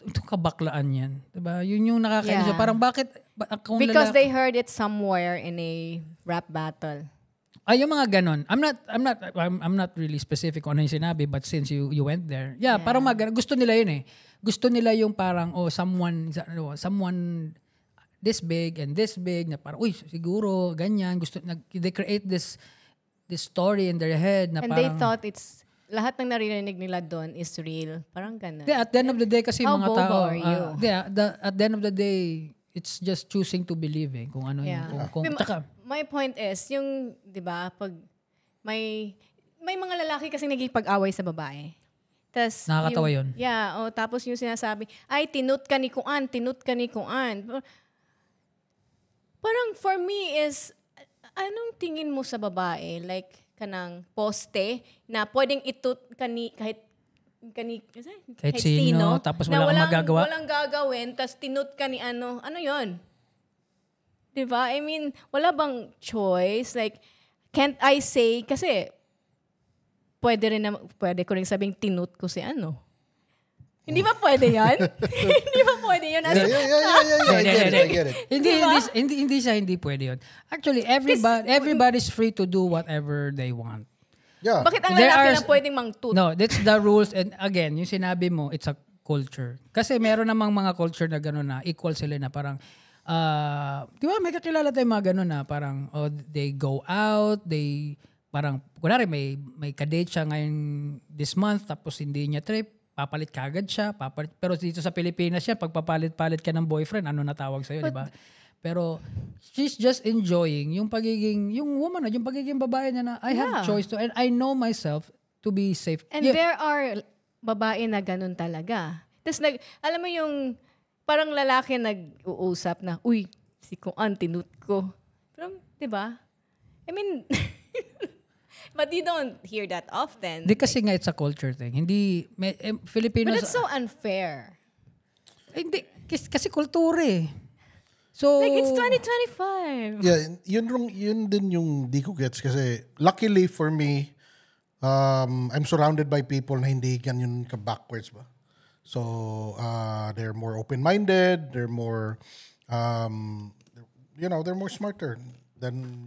itong kabaklaan yan. Diba? Yun yung nakakainis. Yeah. Parang bakit? Because they heard it somewhere in a rap battle. Ay, yung mga ganon. I'm not really specific kung ano yung sinabi, but since you went there, parang gusto nila yun eh. Gusto nila yung parang, someone this big and this big, na parang, siguro, ganyan. They create this story in their head na And parang, they thought lahat ng naririnig nila doon is real. Parang ganun. at the end of the day kasi How mga bobo tao, are you? at the end of the day, it's just choosing to believe kung ano yung, My point is, yung, di ba, pag may mga lalaki kasi nagipag-away sa babae. Tas, nakakatawa yun. Yeah, tapos yung sinasabi, ay, tinut ka ni Kuan. Parang for me is, anong tingin mo sa babae? Like, kanang poste na pwedeng itut kahit sino, tapos wala kang magagawa. Walang gagawin, tapos tinut ka ni ano yon? Diba? I mean, wala bang choice? Like, can't I say, kasi pwede ko rin sabing tinut ko si ano. Hindi ba pwede yan? Hindi ba pwede yun? I get it. Hindi pwede yun. Actually, everybody's free to do whatever they want. Yeah. Bakit ang lalaki lang pwedeng mangtut? No, that's the rules. And again, yung sinabi mo, it's a culture. Kasi meron namang mga culture na gano'n na equal sila na parang, di ba may kakilala tayong mga gano'n na parang, they go out, parang, kunwari may kadate siya ngayon this month, tapos hindi niya trip, papalit kagad siya, pero dito sa Pilipinas siya, pagpapalit-palit ka ng boyfriend, ano natawag sa'yo, di ba? Pero she's just enjoying yung woman, yung pagiging babae niya na I have choice to, and I know myself to be safe. And there are babae na ganun talaga. Tapos alam mo yung parang lalaki nag-uusap na, uy, si Kuan, tinut ko. Pero, di ba? I mean, but you don't hear that often. Di kasi nga it's a culture thing. Hindi, Filipinos... But it's so unfair. Hindi, kasi kultura eh. So, like, it's 2025. Yeah, yun din yung di ko gets kasi luckily for me, I'm surrounded by people na hindi ganyan ka-backwards ba. So, they're more open-minded, they're more, they're more smarter than,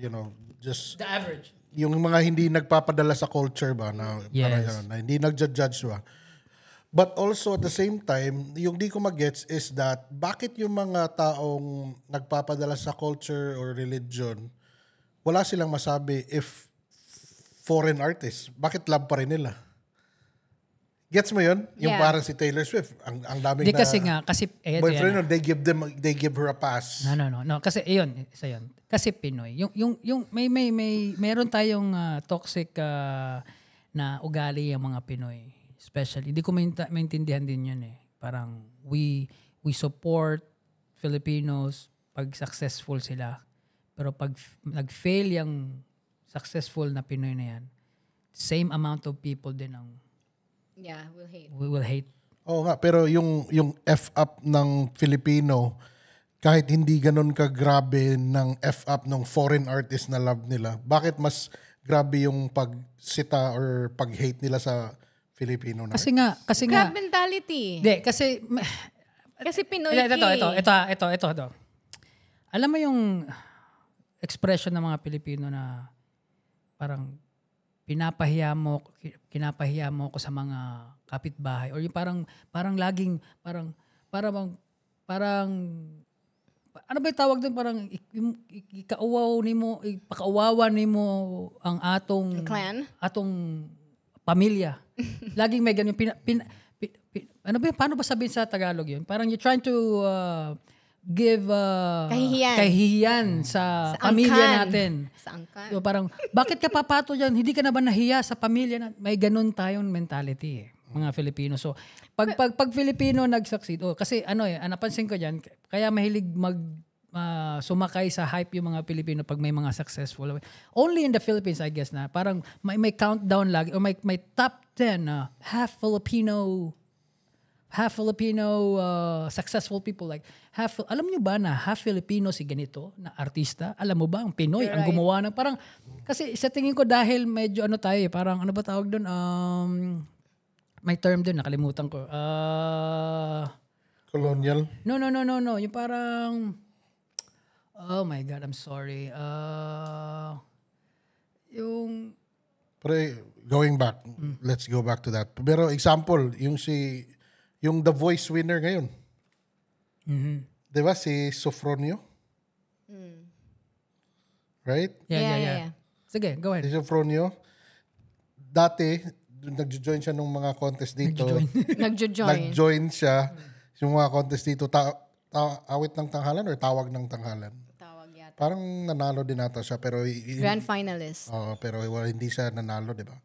just... the average. Yung mga hindi nagpapadala sa culture ba na, Yes. na hindi nagja-judge ba. But also at the same time, yung di ko magets is that bakit yung mga taong nagpapadala sa culture or religion, wala silang masabi if foreign artists, bakit love pa rin nila? Gets mo yun? Yung parang si Taylor Swift, ang daming Di kasi nga, kasi boyfriend, they give her a pass. No, kasi isa yun. Kasi Pinoy. Yung meron tayong toxic na ugali yung mga Pinoy. Especially, hindi ko maintindihan din yun eh. Parang we support Filipinos pag successful sila. Pero pag nag-fail yung successful na Pinoy na yan, same amount of people din ang we will hate. Oo nga, pero yung F-up ng Filipino, kahit hindi ganun kagrabe ng F-up ng foreign artist na love nila, bakit mas grabe yung pagsita or pag-hate nila sa Filipino na? Kasi nga. Crab mentality. Hindi, kasi Pinoy ito. Alam mo yung expression ng mga Pilipino na parang kinapahiya mo ko sa mga kapitbahay or yung parang laging parang ano ba yung tawag doon, parang ipakauwawa nimo ang atong atong pamilya. Laging may ganun ano ba, paano ba sabihin sa Tagalog yun? Parang you're trying to give kahihiyan sa pamilya natin. Sa angkan. So parang, bakit ka papato dyan? Hindi ka na ba nahiya sa pamilya natin? May ganun tayong mentality mga Filipino. So, pag Filipino nag-succeed, kasi napansin ko dyan, kaya mahilig sumakay sa hype yung mga Pilipino pag may mga successful. Only in the Philippines, I guess na, parang may countdown lagi, o may top 10 half Filipino successful people, like alam nyo ba na half Filipino si ganito na artista? Alam mo ba ang Pinoy ang gumawa ng parang, kasi sa tingin ko dahil medyo tayo parang ano ba tawag doon, may term doon nakalimutan ko, colonial. no, yung parang, oh my God, I'm sorry, yung going back, let's go back to that. Pero example, yung The Voice winner ngayon. Di ba si Sofronio? Right? Yeah. Sige, go ahead. Si Sofronio, dati, nag-join siya nung mga contest dito. Nag-join siya yung mga contest dito. Awit ng tanghalan or tawag ng tanghalan? Tawag yata. Parang nanalo din nata siya. Pero Grand finalist. Pero hindi siya nanalo, di ba?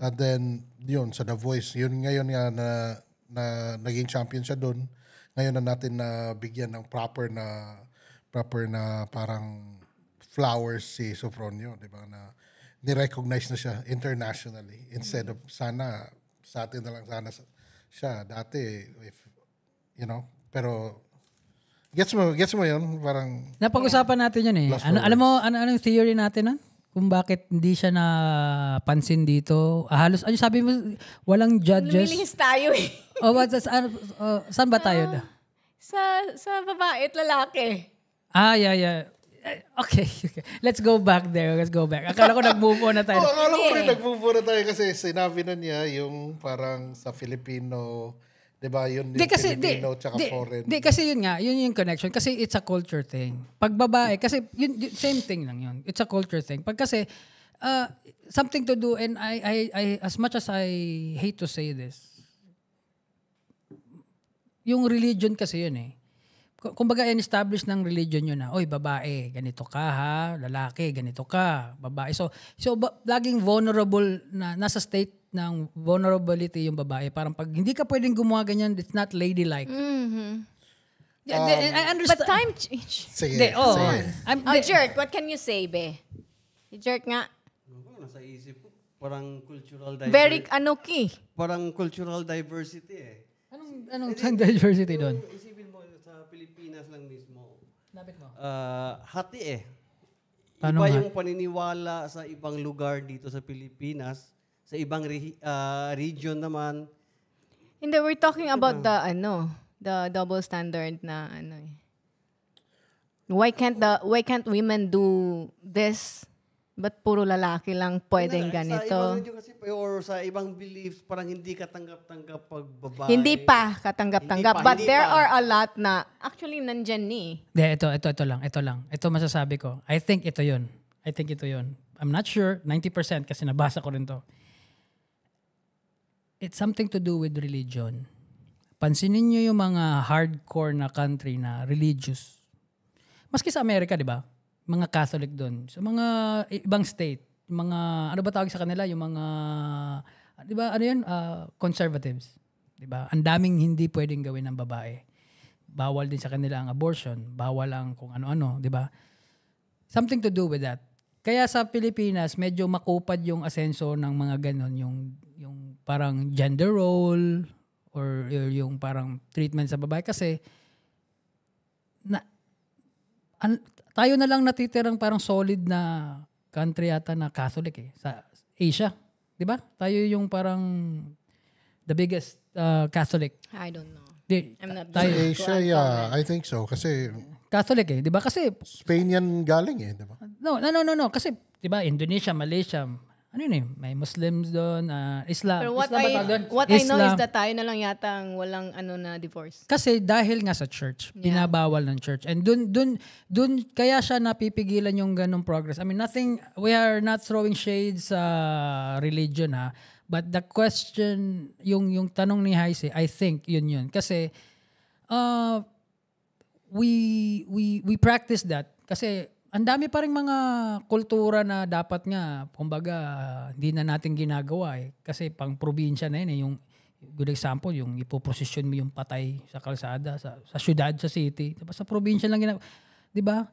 And then, yun, sa The Voice, yun ngayon nga na naging champion siya doon. Ngayon na natin na bigyan ng proper na parang flowers si Sofronio, di ba? Na ni-recognize na siya internationally instead of sana sa atin na lang sana siya dati, if pero gets mo yun, parang napag-usapan natin yun eh. Alam mo ano yung theory natin kung bakit hindi siya napansin dito? Halos sabi mo walang judges. Lumilihis tayo eh. Saan ba tayo? Sa babae at lalaki. Yeah. Okay. Let's go back there. Akala ko nag-move on na tayo. Akala ko rin nag-move on na tayo kasi sinabi na niya yung parang sa Filipino, di ba, yun yung Filipino tsaka foreign. Kasi yun nga, yun yung connection. Kasi it's a culture thing. Pag babae, kasi yun, same thing lang yun. It's a culture thing. Pag kasi, something to do, and I as much as I hate to say this, yung religion kasi yun eh. Kumbaga, in-establish ng religion yun na, oy, babae, ganito ka ha, lalaki, ganito ka, babae. So laging vulnerable nasa state ng vulnerability yung babae. Parang pag hindi ka pwedeng gumawa ganyan, it's not ladylike. Mm-hmm. I understand. But time change. Sige. Jerk, what can you say, be? Jerk nga. Nasa isip ko, parang cultural diversity. Very Parang cultural diversity eh. Anong diversity doon? Isipin mo, sa Pilipinas lang mismo. Lapit mo. Hati eh. Paano Iba yung paniniwala sa ibang lugar dito sa Pilipinas. Sa ibang region naman. Hindi, we're talking about the double standard na eh. Why can't women do this? Ba't puro lalaki lang pwedeng ganito? Sa ibang region kasi, or sa ibang beliefs, parang hindi katanggap-tanggap pag babae. Hindi pa katanggap-tanggap. But there are a lot na actually nandyan ni. Ito lang. Ito masasabi ko. I think ito yun. I'm not sure, 90% kasi nabasa ko rin to. It's something to do with religion. Pansinin nyo yung mga hardcore na country na religious. Maski sa Amerika, di ba? Mga Catholic doon. So mga ibang state, mga ano ba tawag sa kanila, yung mga 'di ba conservatives, 'di ba? Ang daming hindi pwedeng gawin ng babae. Bawal din sa kanila ang abortion, bawal ang kung ano-ano, 'di ba? Something to do with that. Kaya sa Pilipinas medyo makupad yung asenso ng mga ganon, yung parang gender role or yung parang treatment sa babae kasi tayo na lang natitirang parang solid na country yata na Catholic sa Asia. Di ba? Tayo yung parang the biggest Catholic. I don't know. I'm not Asia, yeah. I think so. Kasi Catholic di ba? Kasi Spain yan galing di ba? No. Kasi, di ba, Indonesia, Malaysia, ano yun may Muslims doon, Islam. Pero what Islam ba tawag doon? I know is Islam. that tayo na lang yata ang walang na divorce. Kasi dahil nga sa church, binabawal ng church. And dun kaya siya napipigilan yung ganong progress. I mean, we are not throwing shades sa religion ha. But the question, yung tanong ni Heise, I think yun. Kasi we practice that. Kasi ang dami pa rin mga kultura na dapat nga, kumbaga, hindi na natin ginagawa eh. Kasi pang probinsya na yun eh. Yung good example, yung ipoprosesyon mo yung patay sa kalsada, sa syudad, sa city. Diba? Sa probinsya lang ginagawa. Diba?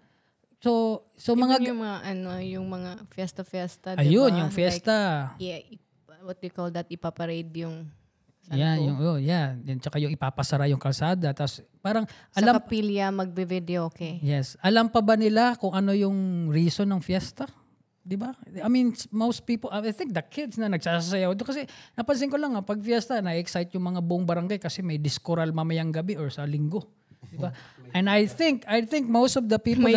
So Even mga... yung mga fiesta-fiesta, ayun, diba? yung fiesta. Like, what do you call that? Ipaparade yung... Yan, tsaka yung ipapasara yung kalsada. Tapos parang sa kapilya magbe-video, okay. Yes. Alam pa ba nila kung ano yung reason ng fiesta? 'Di ba? I mean, most people, I think the kids na nagsasayaw doon kasi napansin ko lang pag fiesta na-excite yung mga buong barangay kasi may diskoral mamayang gabi or sa linggo. 'Di ba? And I think most of the people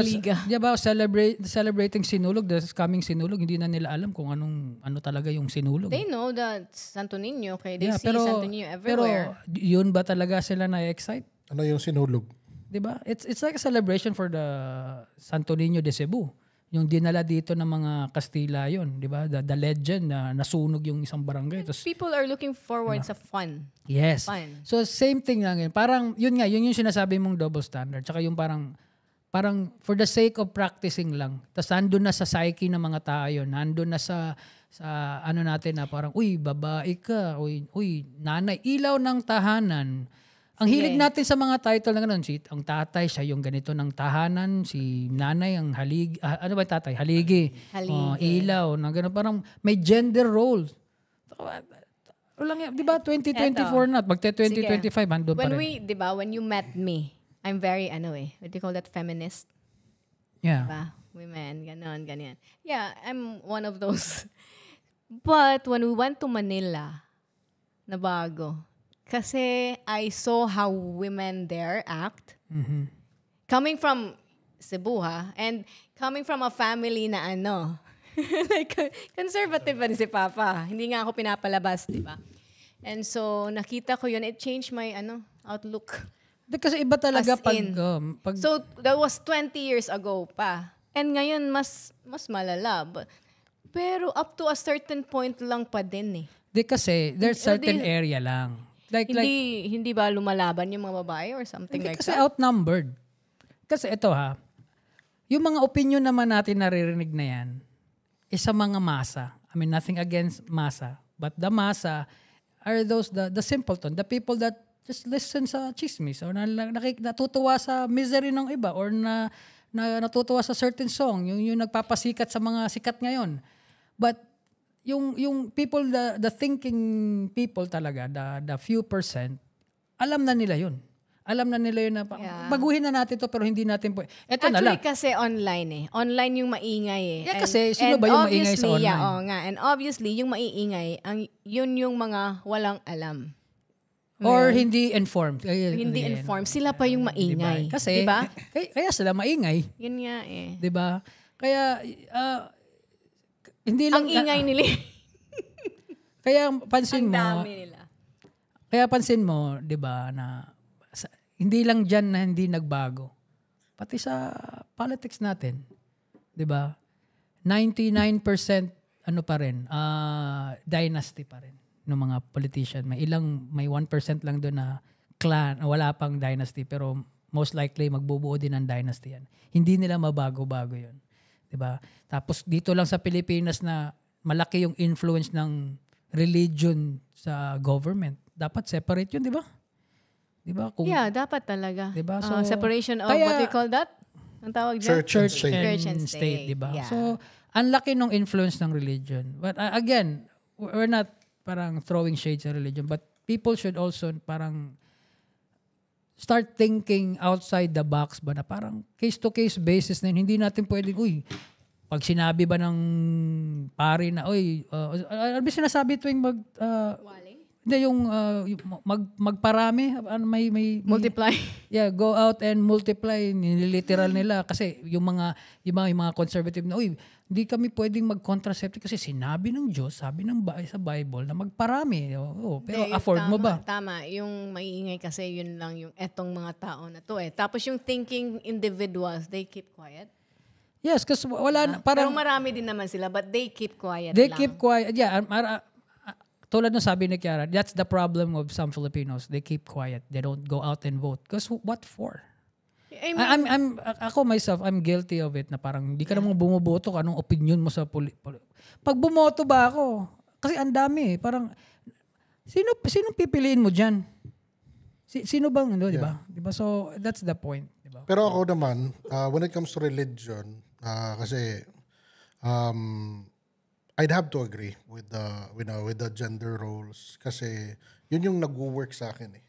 celebrating Sinulog, this coming Sinulog, hindi na nila alam kung ano talaga yung Sinulog. They know that Santo Niño, okay? They see Santo Niño everywhere. Pero yun ba talaga sila na-excite? Ano yung Sinulog? 'Di ba? It's like a celebration for the Santo Niño de Cebu. Yung dinala dito ng mga Kastila yun, 'di ba? The legend na nasunog yung isang barangay. People are looking forward sa fun. Yes. Fun. So same thing lang yun. Parang yun yung sinasabi mong double standard. Tsaka yung parang for the sake of practicing lang. Tapos nandun na sa psyche ng mga tao yun. Nandun na sa ano natin na parang, uy, babae ka. Uy, nanay. Ilaw ng tahanan. Ang hilig natin sa mga title na gano'n, ang tatay, siya yung ganito ng tahanan, si nanay, ang haligi, ano ba tatay? Haligi. Ilaw, na gano'n. Parang may gender roles. Lang yan, di ba? 2024 na, magte-2025, handun pa rin. Di ba, when you met me, I'm very, what do you call that, feminist? Yeah. Diba? Women, ganon, ganyan. Yeah, I'm one of those. But when we went to Manila, nabago. Kasi I saw how women there act. Mm-hmm. Coming from Cebu, and coming from a family na like, conservative pa rin si Papa. Hindi nga ako pinapalabas, di ba? And so, nakita ko yun. It changed my, outlook. Kasi iba talaga pag... So, that was 20 years ago pa. And ngayon, mas malala. Pero up to a certain point lang pa din eh. Kasi, there's certain area lang. Hindi ba lumalaban yung mga babae or something like kasi that? Kasi outnumbered. Kasi ito yung mga opinion naman natin naririnig na yan, sa mga masa. I mean, nothing against masa. But the masa are those, the simpleton, the people that just listen sa chismis or natutuwa sa misery ng iba or na natutuwa sa certain song, yung nagpapasikat sa mga sikat ngayon. But yung people, the thinking people talaga, the few percent, alam na nila yun. Alam na nila yun na baguhin na natin to pero hindi natin po. Ito na lang. Actually kasi online eh. Online yung maingay eh. Yeah, kasi sino ba yung maingay sa online? Yeah, nga. And obviously yung maiingay, yun yung mga walang alam. Or hindi informed. Hindi informed. Sila pa yung maingay. Diba? Kasi, diba? Kaya sila maingay. Yun nga eh. Diba? Kaya, hindi lang... Ang ingay nila. Kaya pansin mo... Ang dami nila. Kaya pansin mo, diba, na hindi lang dyan na hindi nagbago. Pati sa politics natin. Diba? 99% pa rin, dynasty pa rin ng mga politician. May 1% lang doon na clan, wala pang dynasty, pero most likely magbubuo din ng dynasty yan. Hindi nila mabago-bago yun. Diba? Tapos dito lang sa Pilipinas na malaki yung influence ng religion sa government. Dapat separate yun, di ba? Diba? Dapat talaga. Diba? So, separation of, what do you call that? Ang tawag dyan? Church and state. Diba? Yeah. So, ang laki ng influence ng religion. But again, we're not parang throwing shades sa religion, but people should also parang start thinking outside the box ba na parang case-to-case basis na yun. Hindi natin pwedeng, pag sinabi ba ng pari na, ano ba sinasabi tuwing hindi, yung magparami, may multiply. Yeah, go out and multiply, niliteral nila kasi yung mga conservative na, hindi kami pwedeng mag-contraceptive kasi sinabi ng Diyos, sabi sa Bible na magparami. Pero Hindi, afford mo ba? Tama. Yung maiingay kasi yun lang yung etong mga tao na to eh. Tapos yung thinking individuals, they keep quiet. Yes, kasi wala na, Pero parang marami din naman sila, but they keep quiet they lang. keep quiet. Yeah, tulad ng sabi ni Kiara, that's the problem of some Filipinos. They keep quiet. They don't go out and vote. Because what for? I mean, Ako myself, I'm guilty of it na parang hindi ka namang bumuboto, anong opinion mo sa Pag bumoto ba ako? Kasi ang dami parang sino pipiliin mo diyan? Sino bang di ba? Di ba? So that's the point, di ba? Pero ako naman, when it comes to religion, kasi I'd have to agree with the gender roles kasi yun yung nag-work sa akin eh.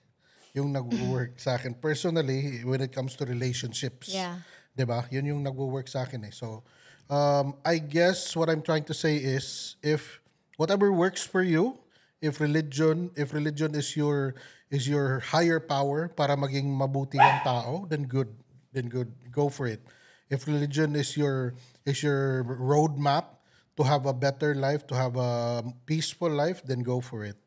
Yung nag-work sa akin personally when it comes to relationships. Yeah. 'Di ba? Yun yung nag-work sa akin eh. So I guess what I'm trying to say is if whatever works for you, if religion is your higher power para maging mabuti ang tao, then good. Go for it. If religion is your roadmap to have a better life, to have a peaceful life, then go for it.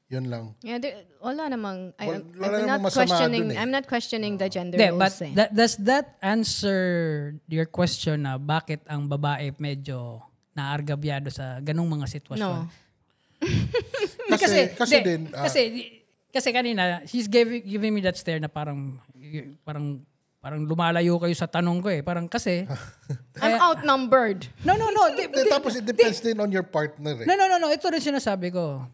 Yun lang. yeah, wala namang, Wala namang masama dun eh. I'm not questioning the gender But roles eh. does that answer your question na bakit ang babae medyo naargabyado sa ganung mga sitwasyon? No. Kasi kanina she's giving me that stare na parang lumalayo kayo sa tanong ko eh. Parang kasi I'm outnumbered. No. Tapos it depends din on your partner eh. No. Ito rin sinasabi ko.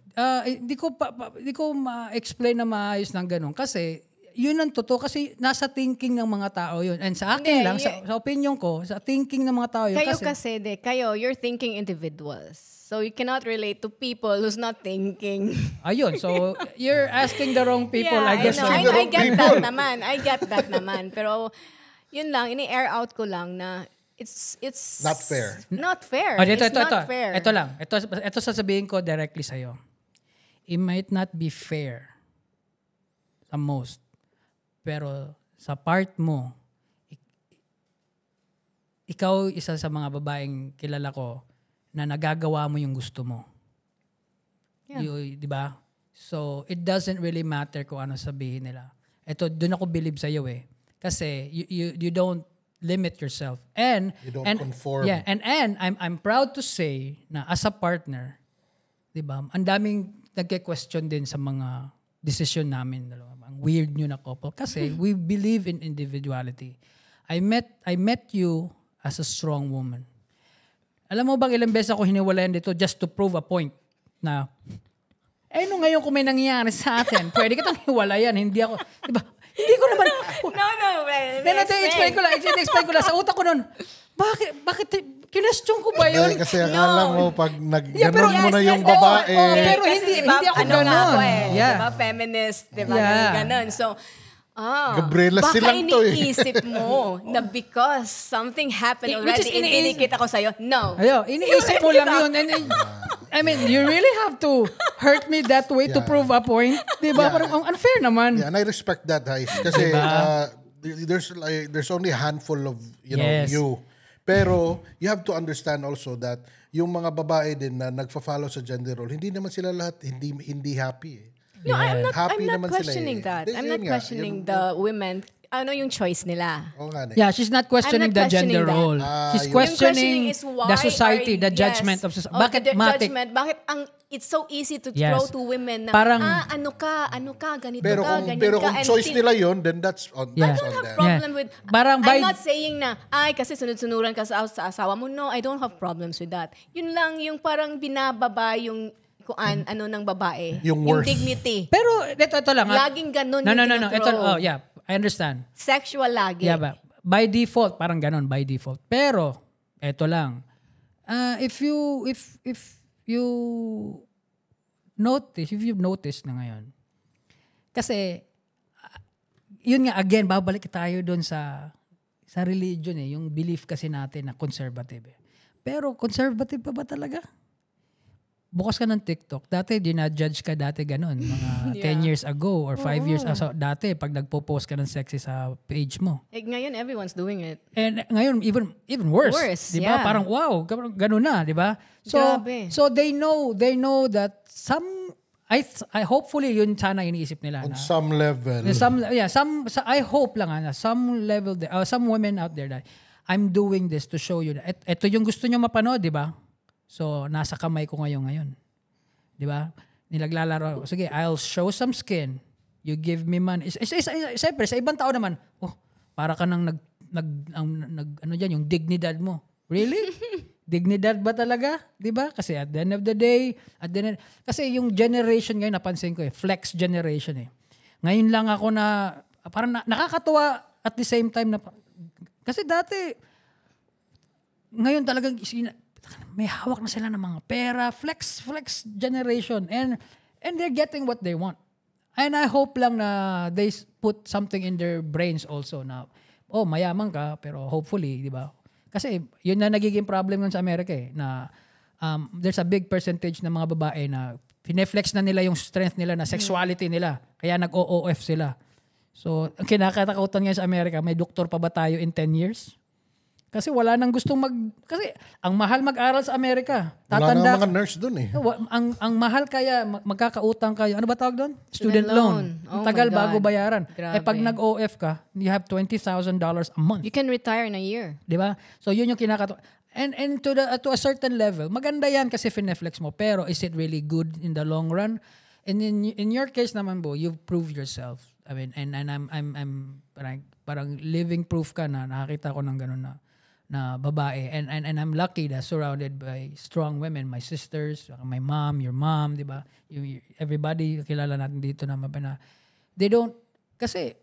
Hindi ko ma-explain na maayos ng ganun. Kasi, yun ang totoo. Kasi nasa thinking ng mga tao yun. And sa akin lang, sa opinion ko, sa thinking ng mga tao yun. You're thinking individuals. So you cannot relate to people who's not thinking. Ayun. So, you're asking the wrong people, I guess. I get that naman. Pero, yun lang, ini-air out ko lang na it's Not fair. Not fair. Ito. Not fair. Ito lang. Ito sasabihin ko directly sa'yo. It might not be fair sa most. Pero sa part mo, ikaw isa sa mga babaeng kilala ko na nagagawa mo yung gusto mo. Yeah. Di ba? So, it doesn't really matter kung ano sabihin nila. Ito, doon ako believe sa'yo eh. Kasi you don't limit yourself. And You don't conform. Yeah, and I'm proud to say na as a partner, 'di ba? Ang daming nagke-question din sa mga decision namin dalawa. Ang weird nyo na couple kasi we believe in individuality. I met you as a strong woman. Alam mo bang ilang beses ako hiniwalayan dito just to prove a point na nung ngayon kung may nangyayari sa atin, pwede kitang hiwalayan, hindi ako, 'di ba? Hindi ko naman. No. Explain ko lang sa utak ko noon. Bakit kinestyon ko ba yun? Kasi akala mo pag nag-ganon mo na yung yes, babae. Pero hindi ako ganon. Yeah. Diba? Feminist, diba? Yeah. Ganon. So, Gabriela baka silang to eh. iniisip mo na because something happened Which is already, inikita ko sa'yo. No. Iniisip mo lang yun. And, I mean, you really have to hurt me that way to prove a point. Diba? Parang unfair naman. Yeah, and I respect that, Hais. Kasi there's only a handful of you. Pero you have to understand also that yung mga babae din na nagfa-follow sa gender role, hindi naman sila lahat hindi happy eh. No, I'm Happy not naman questioning sila eh. that. I'm not questioning the women. Ano yung choice nila? Oo nga eh. Yeah, she's not questioning I'm not the gender questioning role. Yung She's Yung questioning is why the society, the judgment of society. Bakit matik? Bakit it's so easy to Yes. throw to women na, Parang, ano ka, ganito Pero ka, kung, ganyan pero ka. kung and choice tin- nila yon, then that's on, Yeah. that's I on don't have them. problem with, Parang I'm by- not saying na, kasi sunod-sunuran ka sa asawa mo. No, I don't have problems with that. Yun lang, yung parang binababa yung kung ano ng babae. Yung worth. Dignity. Pero ito lang. Laging ganun No. yung Ito, yeah, I understand. Sexual lagi. Yeah, but by default, parang ganon, by default. Pero, eto lang. If you've noticed na ngayon, kasi, yun nga, again, babalik tayo doon sa religion eh, yung belief kasi natin na conservative eh. Pero, conservative pa ba talaga? bukas ka ng TikTok. Dati, dinajudge ka dati ganun. Mga 10 years ago or 5 years ago. Dati, pag nagpo-post ka ng sexy sa page mo. Ngayon, everyone's doing it. And ngayon, even worse. Di ba? Yeah. Parang, wow, ganun na, di ba? Grabe. So they know that I hopefully yun sana iniisip nila. On some level. I hope lang na some level, some women out there that I'm doing this to show you that ito yung gusto nyo mapanood, di ba? So, nasa kamay ko ngayon. Di ba? Nilaglalaro. Sige, I'll show some skin. You give me money. Siyempre, sa ibang tao naman, para ka nang ano dyan, yung dignidad mo. Really? Dignidad ba talaga? Di ba? Kasi at the end of the day, kasi yung generation ngayon, napansin ko flex generation Ngayon lang ako na, parang nakakatuwa at the same time na, kasi dati, ngayon talagang, may hawak na sila ng mga pera, flex generation, and they're getting what they want. And I hope lang na they put something in their brains also na, mayaman ka, pero hopefully, di ba? Kasi yun na nagiging problem nun sa Amerika na there's a big percentage ng mga babae na pineflex na nila yung strength nila, na sexuality nila, kaya nag-OOF sila. So, ang kinakatakutan ngayon sa Amerika, may doktor pa ba tayo in 10 years? Kasi wala nang gustong kasi ang mahal mag-aral sa Amerika. Wala na mga nurse dun Ang mahal kaya, magkakautang kayo. Ano ba tawag doon? Student loan. Oh Tagal bago bayaran. Grabe. Pag nag-OF ka, you have $20,000 a month. You can retire in a year. Di ba? So yun yung and to a certain level, maganda yan kasi fineflex mo. Pero is it really good in the long run? And in your case naman, Bo, you've proved yourself. I mean, and I'm parang living proof ka na nakakita ko ng ganun na babae, and I'm lucky that surrounded by strong women, my sisters, my mom, your mom, di ba? Everybody kilala natin dito na they don't, kasi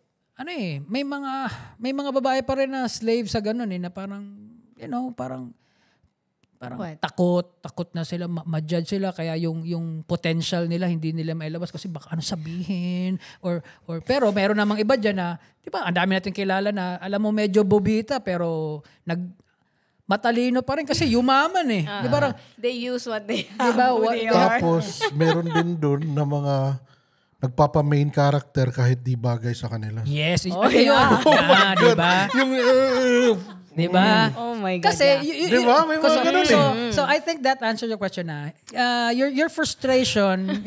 may mga babae pa rin na slave sa ganun na parang parang takot na sila, ma-judge sila, kaya yung potential nila hindi nila mailabas kasi baka ano sabihin or pero meron namang iba diyan na, di ba, ang dami natin kilala na alam mo medyo bobita pero matalino pa rin kasi yumaman Di ba? They use what they have. Diba, Tapos meron din doon na mga nagpapa-main character kahit di bagay sa kanila. Yes. Di ba? Yung Di ba? Oh my God. Kasi, di ba? May mga ganun So I think that answers your question na. Your frustration,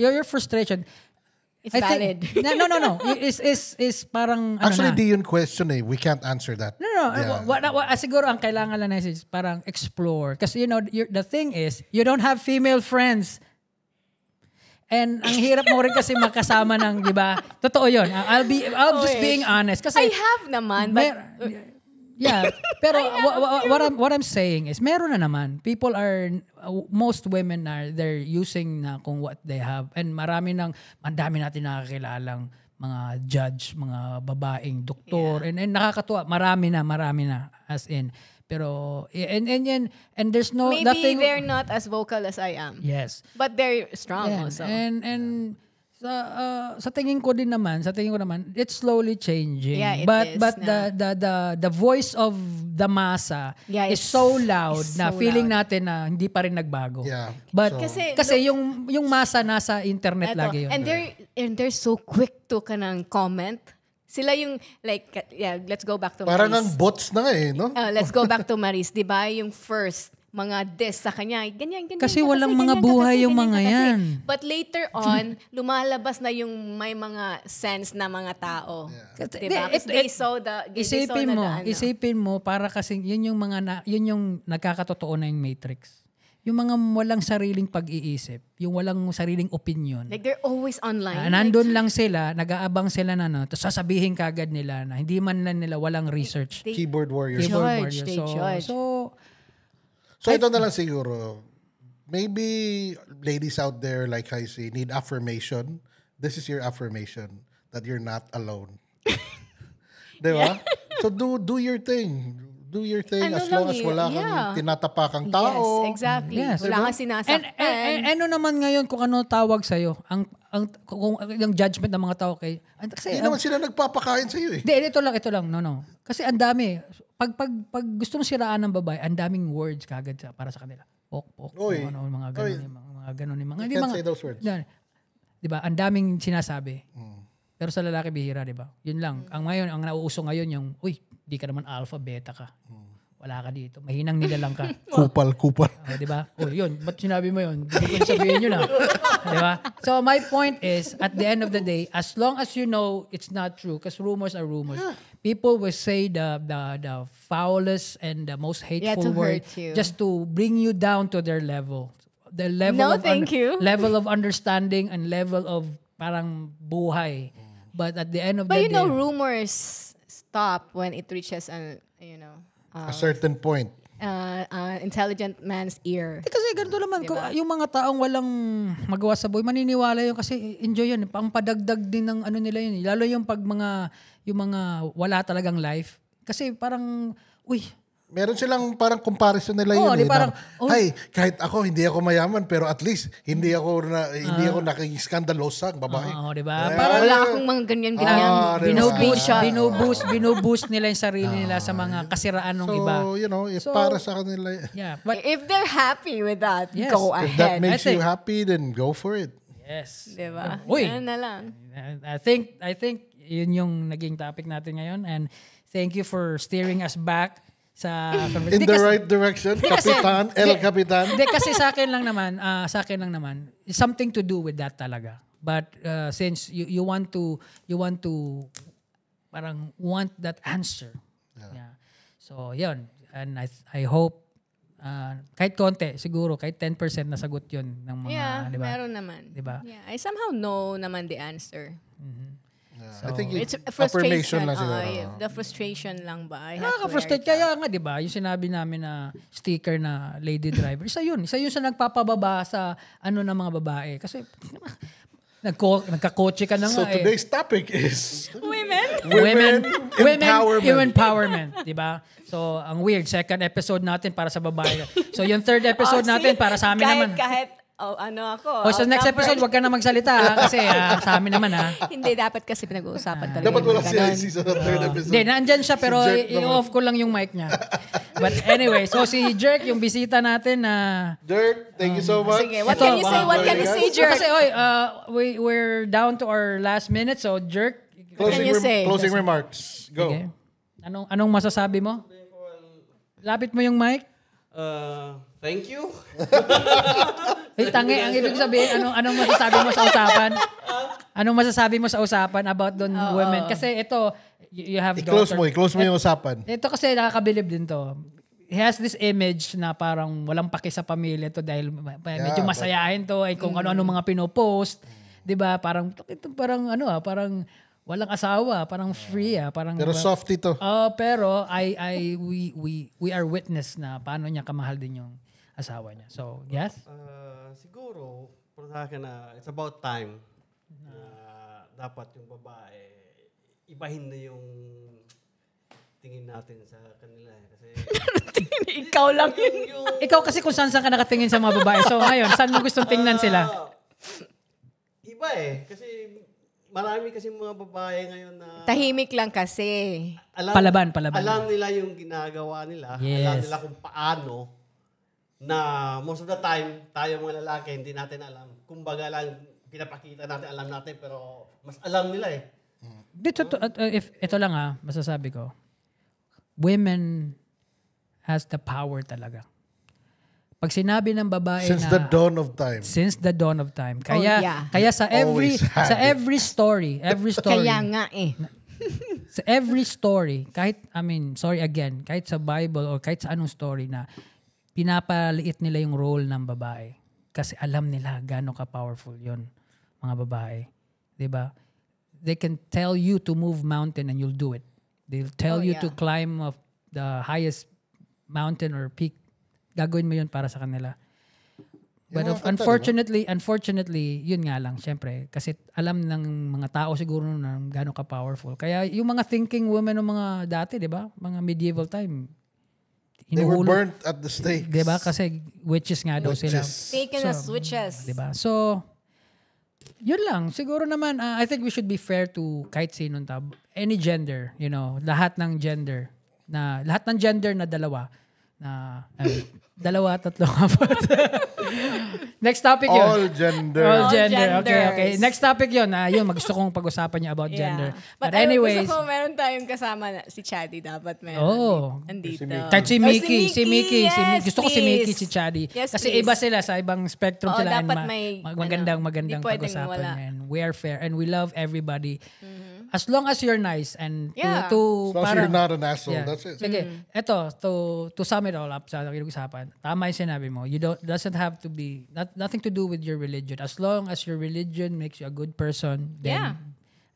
It's valid. No. Is parang, actually, di yun question We can't answer that. No. Yeah. Siguro ang kailangan lang is parang explore. Kasi the thing is, you don't have female friends. And ang hirap mo rin kasi makasama ng, di ba? Totoo yun. I'll just being honest. Kasi, I have naman, but... Yeah, pero what I'm saying is meron na naman. People most women they're using na kung what they have, and ang dami natin nakakakilalang mga judge, mga babaeng doktor, and nakakatuwa, marami na as in. Pero and there's maybe nothing, they're not as vocal as I am. Yes. But they're strong also. And sa tingin ko naman, it's slowly changing. Yeah, but is the voice of the massa is so loud na feeling natin na hindi pa rin nagbago. Yeah. But kasi yung massa nasa internet lagi yun. And they're so quick to kanang comment. Sila yung let's go back to Parang Maris. ang bots na no? Let's go back to Maris, 'di ba? Yung first mga diss sa kanya. Ganyan. Kasi walang mga buhay yung mga yan. But later on, lumalabas na yung may mga sense na mga tao. Yeah. Diba? They saw Isipin mo, para kasi yun yung nagkakatotoo na yung Matrix. Yung mga walang sariling pag-iisip, yung walang sariling opinion. Like they're always online. Nandun lang sila, nag-aabang sila tapos sasabihin kagad nila na hindi man lang nila walang research. Keyboard warriors. They judge. So ito na lang siguro. Maybe ladies out there like I say need affirmation. This is your affirmation that you're not alone. Diba? So do your thing. Do your thing as long as wala kang tinatapakang tao. Yes, exactly. Yes. Wala kang sinasaktan. And ano naman ngayon kung ano tawag sa'yo? Kung yung judgment ng mga tao kay... Hindi naman sila nagpapakain sa'yo Hindi, ito lang. No. Kasi ang dami. Pag gusto mo siraan ng babae, ang daming words kagad para sa kanila. Pok, mga ganun, mga ganun yung mga. You can't say those words. Di ba? Ang daming sinasabi. Pero sa lalaki bihira, di ba? Yun lang. Ang nauuso ngayon yung, uy, di ka naman alpha, beta ka. Wala ka dito. Mahinang nilalang ka. Kupal. Di ba? O yun, ba't sinabi mo yun? Hindi ko sabihin yun di ba? So my point is, at the end of the day, as long as you know it's not true, because rumors are rumors, people will say the foulest and the most hateful word just to bring you down to their level. The level level of understanding and level of parang buhay. But at the end of the day... But rumors stop when it reaches a certain point. Intelligent man's ear. Kasi ganito naman, diba? Yung mga taong walang magawa sa buhay, maniniwala yun kasi enjoy yun. Pang padagdag din ng ano nila yun. Lalo yung pag yung mga wala talagang life. Kasi parang, meron silang parang comparison nila yun. Parang, kahit ako, hindi ako mayaman, pero at least, hindi ako nakikiskandalos sa babae. Di ba? Wala akong mga ganyan. Binuboost nila yung sarili nila sa mga kasiraan ng iba. So, para sa kanila. Yeah, but if they're happy with that, go ahead. If that makes you happy, then go for it. Yes. Diba? Yan na lang. I think yun yung naging topic natin ngayon, and thank you for steering us back sa in the right direction, Kapitan, Kapitan. Hindi, kasi sa akin lang naman, something to do with that talaga. But since you want to parang want that answer. Yeah. So, yun. And I hope kahit konti, siguro, kahit 10% nasagot yun ng mga, di ba? Meron naman. Diba? Yeah, I somehow know naman the answer. So, I think it's affirmation lang siguro. The frustration lang ba? Nakaka-frustrate kaya nga, di ba? Yung sinabi namin na sticker na lady driver. Isa yun sa nagpapababa sa ng mga babae. Kasi nagkakotse ka na nga. So today's topic is Women empowerment. Di ba? So, ang weird, second episode natin para sa babae. So, yung third episode natin para sa amin naman. So next episode, wag ka na magsalita kasi sa amin naman Hindi, dapat kasi pinag-uusapan talaga. Dapat wala siya season ng third episode. Hindi, naandyan siya pero i-off ko lang yung mic niya. But anyway, so si Jerk, yung bisita natin na... Jerk, thank you so much. Sige, what can you say, Jerk? Kasi, we're down to our last minute, so Jerk... Closing remarks. Go. Okay. Anong masasabi mo? Lapit mo yung mic. Thank you. Tangi, ang ibig sabihin, anong masasabi mo sa usapan? Anong masasabi mo sa usapan about doon women? Kasi ito, you have daughter. I-close mo yung usapan. Ito kasi nakakabilib din to. He has this image na parang walang paki sa pamilya to dahil medyo masayahin to ay kung ano-ano mga pinopost. 'Di ba? Parang parang walang asawa, parang free parang pero soft ito. Pero we are witness na paano niya kamahal din yung asawa niya. So, yes? Siguro, para sa akin it's about time na dapat yung babae, ibahin na yung tingin natin sa kanila. Kasi ikaw lang yung... Ikaw kasi kung saan ka nakatingin sa mga babae. So, ngayon, saan mo gustong tingnan sila? Iba Kasi marami kasi mga babae ngayon na... Tahimik lang kasi. Palaban. Alam nila yung ginagawa nila. Yes. Alam nila kung paano na most of the time, tayo mga lalaki, hindi natin alam. Kumbaga lang, pinapakita natin, alam natin, pero mas alam nila Ito lang masasabi ko. Women has the power talaga. Pag sinabi ng babae Since the dawn of time. Kaya sa every story. Kaya nga Sa every story, kahit sa Bible or kahit sa anong story na pinapaliit nila yung role ng babae. Kasi alam nila gaano ka-powerful yon mga babae. 'Di ba? They can tell you to move mountain and you'll do it. They'll tell you to climb up the highest mountain or peak. Gagawin mo yun para sa kanila. But unfortunately, yun nga lang, syempre. Kasi alam ng mga tao siguro na gaano ka-powerful. Kaya yung mga thinking women ng mga dati, di ba? Mga medieval time. They were burnt at the stake. Di ba? Kasi witches nga daw sila. Taken as witches. Di ba? So, yun lang. Siguro naman, I think we should be fair to kahit sinong tao. Any gender, lahat ng gender na dalawa. na dalawa, tatlo, apat. Next topic yun. All gender. All All gender. Okay. genders. Next topic yun. Yun, gusto kong pag-usapan niya about gender. But anyways, gusto ko meron tayong kasama na, si Chaddy dapat meron. Oh. Andito. kahit si Or Mickey. Yes, Gusto ko si please. Mickey, si Chaddy. Yes, Kasi please. iba sila sa ibang spectrum Oo, sila. dapat may, magandang di pwedeng pag-usapan wala. yan. We are fair and we love everybody. As long as you're nice and Yeah. to As long as you're not an asshole, Yeah. that's it. Sige, eto, to sum it all up sa usapan, tama yung sinabi mo. You doesn't have to be, nothing to do with your religion. As long as your religion makes you a good person, then, Yeah.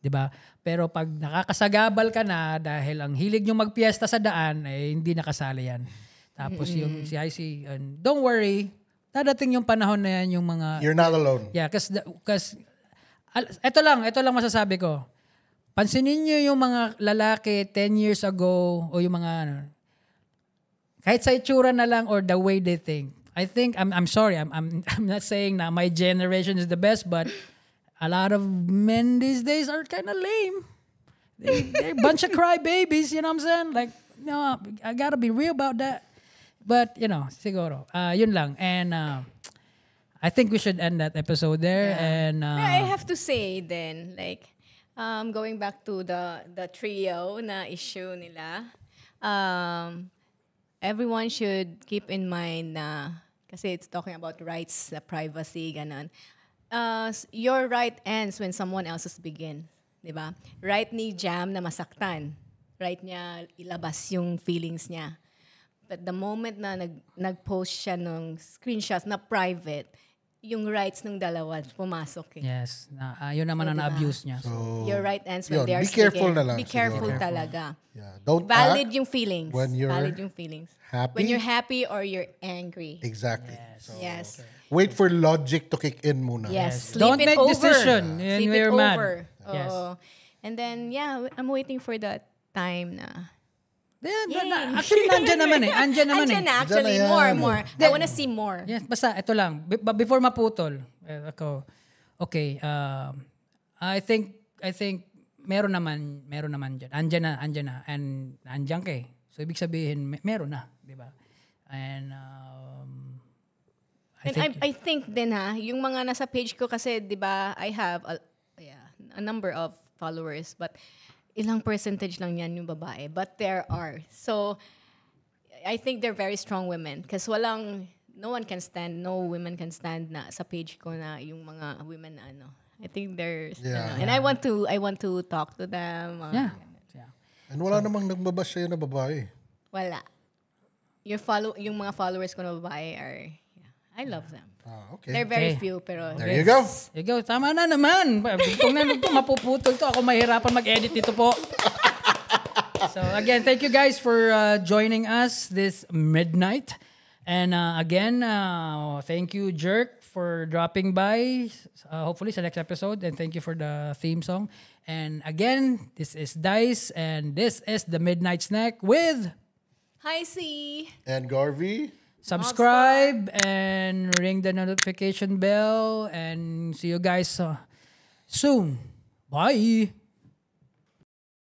di ba? Pero pag nakakasagabal ka na dahil ang hilig nyo magpiesta sa daan, hindi nakasali yan. Tapos yung si IC, don't worry, dadating yung panahon na yan, yung mga, You're not alone. yeah, kasi ito lang masasabi ko. Pansinin niyo yung mga lalaki 10 years ago o yung mga kahit sa itsura na lang or the way they think. I think I'm sorry, I'm not saying na my generation is the best, but a lot of men these days are kind of lame. They're a bunch of crybabies, you know what I'm saying? Like, no, I gotta be real about that. But, siguro, yun lang. And I think we should end that episode there. Yeah. And I have to say then, like, going back to the trio na issue nila, everyone should keep in mind na, kasi it's talking about rights, privacy, ganon. Your right ends when someone else's begin. Diba? Right ni Jam na masaktan. Right niya ilabas yung feelings niya. But the moment na nag-post siya ng screenshots na private, yung rights ng dalawa pumasok eh. yes, yun naman ang na-abuse niya. So, Your right ends when Yun, they are be careful speaking. na lang Be careful siguro. talaga. Yeah. Don't Valid act yung feelings. when you're Valid yung feelings. happy. When you're happy or you're angry. Exactly. So, Yes. wait for logic to kick in muna. Yes. Don't Sleep it make over. decision when Sleep you're it mad. over. Yes. Oo. And then, yeah, I'm waiting for that time na. Actually, nandyan naman eh. Andyan naman Andyan eh. na, actually. Andyan na yan. More. I wanna see more. Yes, basta ito lang. Before maputol, okay, I think meron naman dyan. Andyan na. And andyan ka eh. So, ibig sabihin, meron na. Di ba? And, I think din yung mga nasa page ko kasi, di ba, I have a number of followers, but ilang percentage lang yan yung babae. But there are. So, I think they're very strong women. Kasi no women can stand na sa page ko na yung mga women na I think there's, Yeah. and I want to talk to them. yeah. And wala namang nagbabash sa'yo na babae. Wala. Yung mga followers ko na babae I love them. Okay. They're very Okay. few, pero There you go. There you go. Tama na naman. Kung mapuputol to, ako mahirapan mag-edit dito po. So again, thank you guys for joining us this midnight. And again, thank you, Jerk, for dropping by. Hopefully sa next episode. And thank you for the theme song. And again, this is Dice. And this is the Midnight Snack with... Hi, C. And Garvey? Subscribe and ring the notification bell. And see you guys soon. Bye!